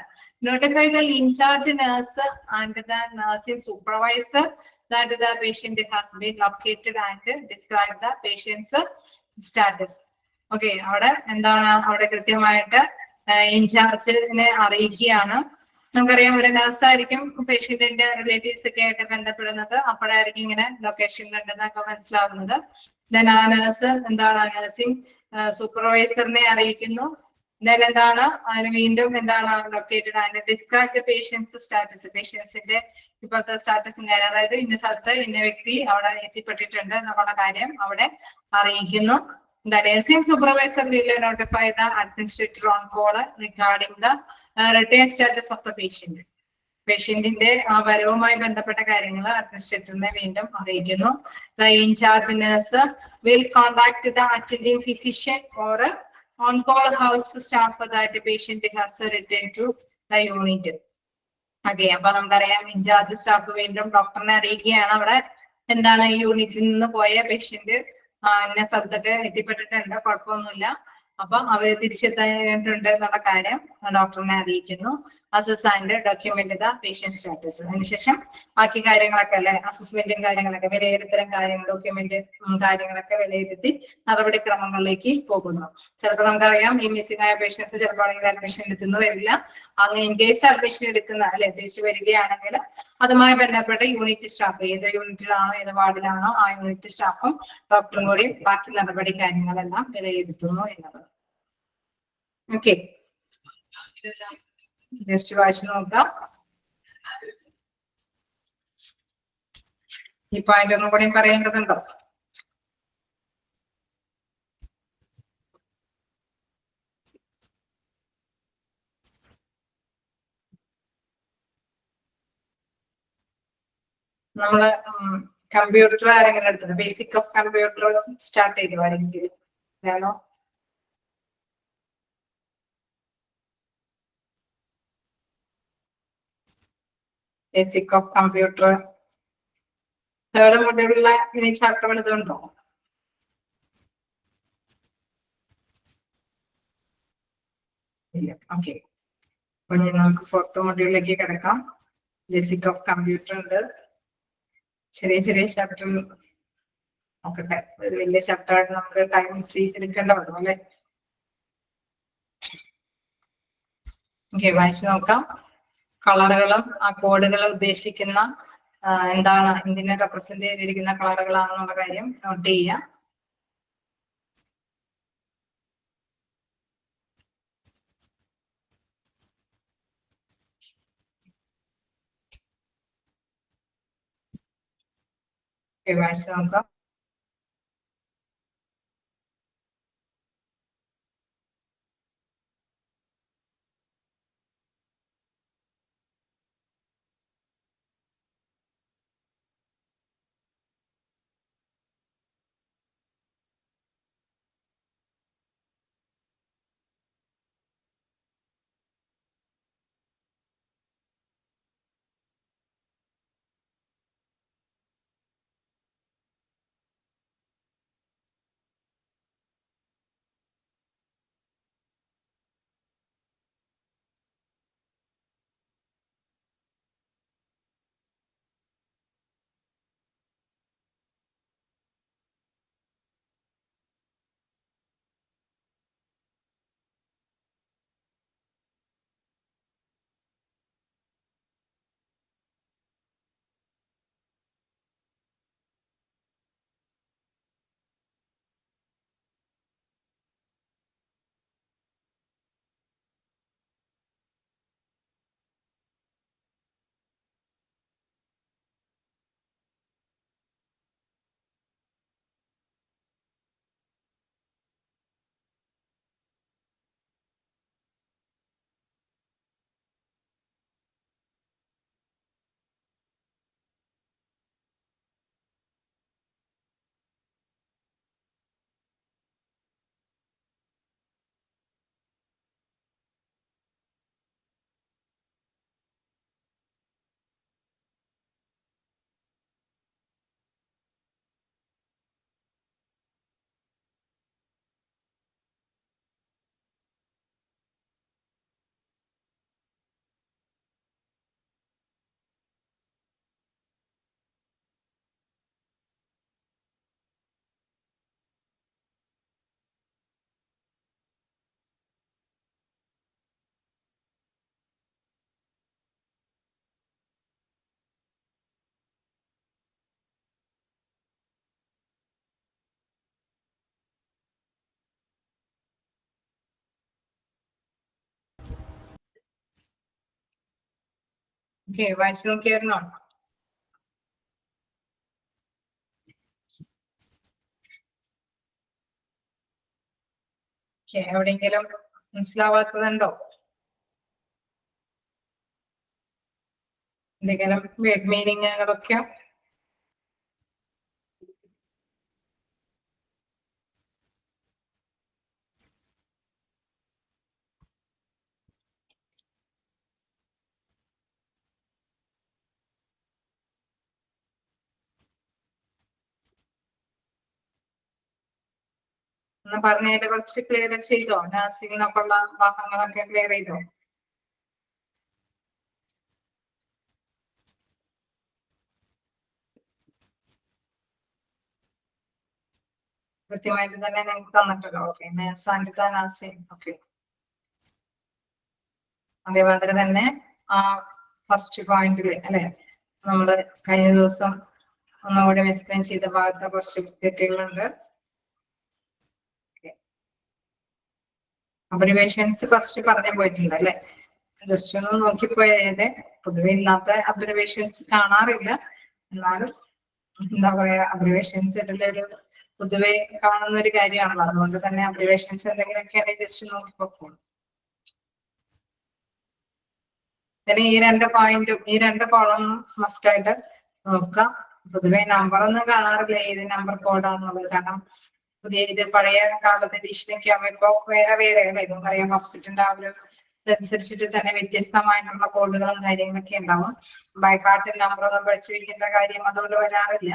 notify the in charge nurse and the nursing supervisor that the patient has been located and describe the patient's status. Okay, അവിടെ എന്താണ് അവിടെ കൃത്യമായിട്ട് ഇൻചാർജിനെ അറിയിക്കുകയാണ്. നമുക്കറിയാം ഒരു നഴ്സ് ആയിരിക്കും പേഷ്യന്റിന്റെ റിലേറ്റീവ്സ് ഒക്കെ ആയിട്ട് ബന്ധപ്പെടുന്നത്, അപ്പോഴായിരിക്കും ഇങ്ങനെ ലൊക്കേഷൻ ഉണ്ടെന്നൊക്കെ മനസ്സിലാവുന്നത്. ദെൻ ആ നഴ്സ് എന്താണ് നഴ്സിംഗ് സൂപ്പർവൈസറിനെ അറിയിക്കുന്നു. ദെൻ എന്താണ് അതിന് വീണ്ടും എന്താണ് located and describe the patient's status, പേഷ്യൻസിന്റെ ഇപ്പോഴത്തെ സ്റ്റാറ്റസും കാര്യം, അതായത് ഇന്ന സ്ഥലത്ത് ഇന്ന വ്യക്തി അവിടെ എത്തിപ്പെട്ടിട്ടുണ്ട് എന്നുള്ള കാര്യം അവിടെ അറിയിക്കുന്നു. The nursing supervisor will notify the administrator on call regarding the return status of the patient. പേഷ്യന്റിന്റെ ആ വരവുമായി ബന്ധപ്പെട്ട കാര്യങ്ങൾ അഡ്മിനിസ്ട്രേറ്ററിനെ വീണ്ടും അറിയിക്കുന്നു. The in-charge nurse will contact the attending physician or on-call house staff that the patient has returned to the unit. Okay, അപ്പൊ നമുക്കറിയാം ഇൻചാർജ് സ്റ്റാഫ് വീണ്ടും ഡോക്ടറിനെ അറിയിക്കുകയാണ് അവിടെ എന്താണ് യൂണിറ്റിൽ നിന്ന് പോയ പേഷ്യന്റ് ഇന്ന സ്ഥലത്തൊക്കെ എത്തിപ്പെട്ടിട്ടുണ്ട്, കുഴപ്പമൊന്നുമില്ല, അപ്പൊ അവര് തിരിച്ചെത്തിയിട്ടുണ്ട് എന്നുള്ള കാര്യം ഡോക്ടറിനെ അറിയിക്കുന്നു. Assess and document the patient status. അതിനുശേഷം ബാക്കി കാര്യങ്ങളൊക്കെ അല്ലെ അസസ്മെന്റും കാര്യങ്ങളൊക്കെ വിലയിരുത്തലും കാര്യങ്ങൾ ഡോക്യുമെന്റ് കാര്യങ്ങളൊക്കെ വിലയിരുത്തി നടപടിക്രമങ്ങളിലേക്ക് പോകുന്നു. ചിലപ്പോൾ നമുക്കറിയാം ഈ മിസ്സിംഗ് ആയ പേഷ്യൻസ് ചിലപ്പോൾ അഡ്മിഷൻ എടുത്തുന്നു വരില്ല. അങ്ങനെ ഇൻ കേസ് അഡ്മിഷൻ എടുക്കുന്ന അല്ലെ തിരിച്ചു വരികയാണെങ്കിൽ അതുമായി ബന്ധപ്പെട്ട യൂണിറ്റ് സ്റ്റാഫ് ഏത് യൂണിറ്റിലാണോ ഏത് വാർഡിലാണോ ആ യൂണിറ്റ് സ്റ്റാഫും ഡോക്ടറും കൂടി ബാക്കി നടപടി കാര്യങ്ങളെല്ലാം വിലയിരുത്തുന്നു എന്നുള്ളത്. ഓക്കെ, ജസ്റ്റ് വായിച്ചു നോക്കാം. ഈ പോയിന്റ് ഒന്നും കൂടി പറയേണ്ടതുണ്ടോ? നമ്മള് കമ്പ്യൂട്ടർ ആരെങ്കിലും എടുത്തത് ബേസിക് ഓഫ് കമ്പ്യൂട്ടർ സ്റ്റാർട്ട് ചെയ്തു ആരെങ്കിലും ആണോ? ബേസിക് ഓഫ് കമ്പ്യൂട്ടർ തേർഡ് മൊഡ്യൂളിലെ ഇനി ചാപ്റ്റർ വലുതുണ്ടോ? ഇല്ല. ഓക്കെ, അപ്പൊ നമുക്ക് ഫോർത്ത് മൊഡ്യൂളിലേക്ക് കിടക്കാം. ബേസിക് ഓഫ് കമ്പ്യൂട്ടർ ഉണ്ട്, ചെറിയ ചെറിയ ചാപ്റ്റർ നോക്കട്ടെ. ഒരു വലിയ ചാപ്റ്റർ ആയിട്ട് നമുക്ക് ടൈം എടുക്കേണ്ട വരും അല്ലെ? ഓക്കെ, വായിച്ചു നോക്കാം. കളറുകളും ആ കോഡുകൾ ഉദ്ദേശിക്കുന്ന എന്താണ്, എന്തിനെ റെപ്രസെന്റ് ചെയ്തിരിക്കുന്ന കളറുകളാണെന്നുള്ള കാര്യം നോട്ട് ചെയ്യാം. വായിച്ചു നോക്കാം. ഓക്കെ, വായിച്ചു നോക്കിയായിരുന്നോ? എവിടെയെങ്കിലും മനസ്സിലാവാത്തതുണ്ടോ? എന്തെങ്കിലും വേർഡ് മീനിങ്ങുകളൊക്കെ? ഒന്ന് പറഞ്ഞതിന്റെ കുറച്ച് ക്ലിയർ ചെയ്തോ? നഴ്സിംഗിനൊക്കെ ഉള്ള ഭാഗങ്ങളൊക്കെ ക്ലിയർ ചെയ്തോ? കൃത്യമായിട്ട് തന്നെ നിങ്ങൾക്ക് തന്നിട്ടല്ലോ. Okay, Sanitha nursing. ഓക്കെ, അതേമാതിരി തന്നെ ആ ഫസ്റ്റ് പോയിന്റില് അല്ലെ, നമ്മള് കഴിഞ്ഞ ദിവസം ഒന്നുകൂടി എക്സ്പ്ലെയിൻ ചെയ്ത ഭാഗത്ത് കുറച്ച് തെറ്റുകളുണ്ട്. അബ്രിവേഷൻസ് ഫസ്റ്റ് പറഞ്ഞു പോയിട്ടുണ്ട് അല്ലെ? ജസ്റ്റ് ഒന്ന് നോക്കിപ്പോയത്. പൊതുവെ ഇല്ലാത്ത അബ്രിവേഷൻസ് കാണാറില്ല, എന്നാലും എന്താ പറയാ, അബ്രിവേഷൻസ് ഒരു പൊതുവെ കാണുന്ന ഒരു കാര്യമാണല്ലോ. അതുകൊണ്ട് തന്നെ അബ്രിവേഷൻസ് എന്തെങ്കിലുമൊക്കെ ആണെങ്കിൽ ജസ്റ്റ് നോക്കിപ്പോക്കും. പിന്നെ ഈ രണ്ട് പോയിന്റും ഈ രണ്ട് കോളം മസ്റ്റ് ആയിട്ട് നോക്കാം. പൊതുവെ നമ്പർ ഒന്നും കാണാറില്ല ഏത് നമ്പർ കോഡാണെന്നുള്ളത്. കാരണം പുതിയ ഇത് പഴയ കാലത്തെ ഡിക്ഷനൊക്കെ ആവുമ്പോ ഇപ്പൊ വേറെ വേറെ അല്ലേ നമുക്കറിയാം. ഹോസ്പിറ്റലിന്റെ ആ ഒരു ഇതനുസരിച്ചിട്ട് തന്നെ വ്യത്യസ്തമായിട്ടുള്ള കോഡുകളും കാര്യങ്ങളൊക്കെ ഉണ്ടാവും. ബൈ ഹാർട്ടിൽ നമ്പർ ഒന്നും പഠിച്ചു വെക്കേണ്ട കാര്യം അതുകൊണ്ട് വരാറില്ല,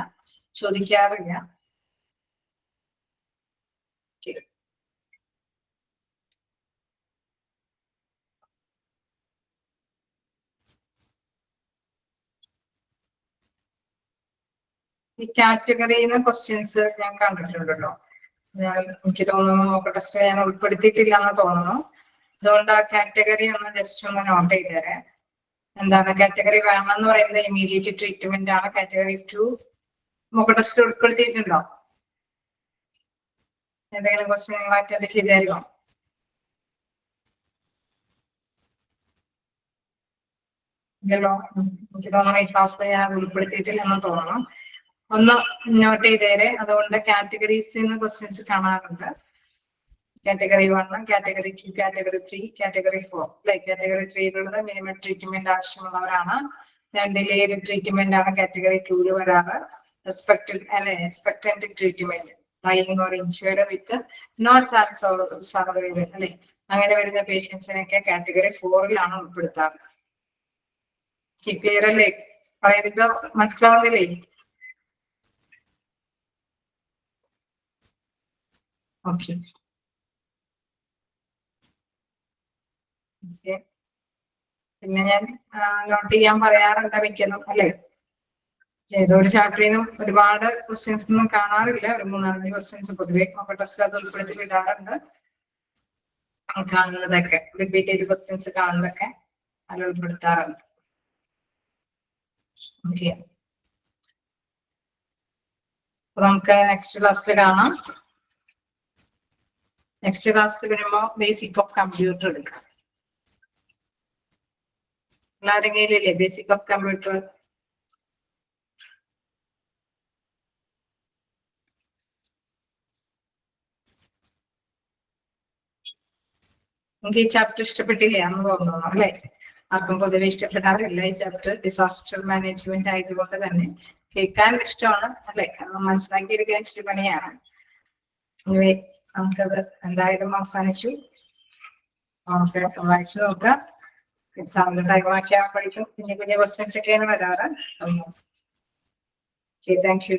ചോദിക്കാറില്ല. ഈ കാറ്റഗറിന്ന് ക്വസ്റ്റ്യൻസ് ഞാൻ കണ്ടിട്ടുണ്ടല്ലോ. എനിക്ക് തോന്നുന്നു മോക്ക് ടെസ്റ്റ് ഞാൻ ഉൾപ്പെടുത്തിയിട്ടില്ല എന്ന് തോന്നുന്നു. അതുകൊണ്ട് ആ കാറ്റഗറി ഒന്ന് ജസ്റ്റ് ഒന്ന് നോട്ട് ചെയ്തേരെ. എന്താണ് കാറ്റഗറി 1 എന്ന് പറയുന്നത് ഇമ്മീഡിയറ്റ് ട്രീറ്റ്മെന്റ് ആണ്. കാറ്റഗറി 2 മോക്ക് ടെസ്റ്റ് ഉൾപ്പെടുത്തിയിട്ടുണ്ടോ? എന്തെങ്കിലും ക്വസ്റ്റ്യൻ നിങ്ങൾ അറ്റൻഡ് ചെയ്തായിരുന്നോ? ഇല്ലല്ലോ. എനിക്ക് തോന്നുന്നു ഈ ക്ലാസ്സിൽ ഞാൻ ഉൾപ്പെടുത്തിയിട്ടില്ല എന്ന് തോന്നുന്നു. ഒന്ന് നോട്ട് ചെയ്തേരെ. അതുകൊണ്ട് കാറ്റഗറീസ് ക്വസ്റ്റ്യൻസ് കാണാറുണ്ട്. Category 1, category 2, category 3, category 4. അല്ലെ കാറ്റഗറി 3യിലുള്ളത് മിനിമം ട്രീറ്റ്മെന്റ് ആവശ്യമുള്ളവരാണ്. ഡിലേഡ് ട്രീറ്റ്മെന്റ് ആണ് കാറ്റഗറി 2 വരാറ്. Expectant treatment lying or injured with no chance or survival അല്ലെ അങ്ങനെ വരുന്ന പേഷ്യൻസിനൊക്കെ കാറ്റഗറി 4ലാണ് ഉൾപ്പെടുത്താറ്. ക്ലിയർ അല്ലേ? പറയുന്നത് മനസ്സിലാവുന്നില്ലേ? ഓക്കെ. പിന്നെ ഞാൻ നോട്ട് ചെയ്യാൻ പറയാറുണ്ട് മിക്കതും അല്ലെ. ഏതോ ഒരു ചാപ്റ്ററിൽ നിന്നും ഒരുപാട് ക്വസ്റ്റ്യൻസ് ഒന്നും കാണാറില്ല. ഒരു 3-4 ക്വസ്റ്റ്യൻസ് പൊതുവെ ടെസ്റ്റ് അത് ഉൾപ്പെടുത്തി വിടാറുണ്ട്. കാണുന്നതൊക്കെ റിപ്പീറ്റ് ചെയ്ത് ക്വസ്റ്റ്യൻസ് കാണുന്നതൊക്കെ അത് ഉൾപ്പെടുത്താറുണ്ട്. ഓക്കെ, അപ്പൊ നമുക്ക് നെക്സ്റ്റ് ക്ലാസ്സിൽ കാണാം. നെക്സ്റ്റ് ക്ലാസ്സിൽ വരുമ്പോ ബേസിക് ഓഫ് കമ്പ്യൂട്ടർ എടുക്കാം. എല്ലാവരും കയ്യിലില്ലേ ബേസിക് ഓഫ് കമ്പ്യൂട്ടർ? നമുക്ക് ഈ ചാപ്റ്റർ ഇഷ്ടപ്പെട്ടില്ലേ എന്ന് തോന്നുന്നു അല്ലെ? ആർക്കും പൊതുവെ ഇഷ്ടപ്പെടാറില്ല ഈ ചാപ്റ്റർ. ഡിസാസ്റ്റർ മാനേജ്മെന്റ് ആയതുകൊണ്ട് തന്നെ കേൾക്കാൻ ഇഷ്ടമാണ് അല്ലെ, മനസ്സിലാക്കി എടുക്കാൻ ഇച്ചിരി പണിയാണ്. നമുക്കത് എന്തായാലും അവസാനിച്ചു. വായിച്ചു നോക്കാം. എക്സാമിന്റെ ടൈം ആക്കി ആകുമ്പോഴേക്കും കുഞ്ഞു കുഞ്ഞു ക്വസ്റ്റ്യൻസ് ഒക്കെയാണ് വരാറ്. Okay, thank you.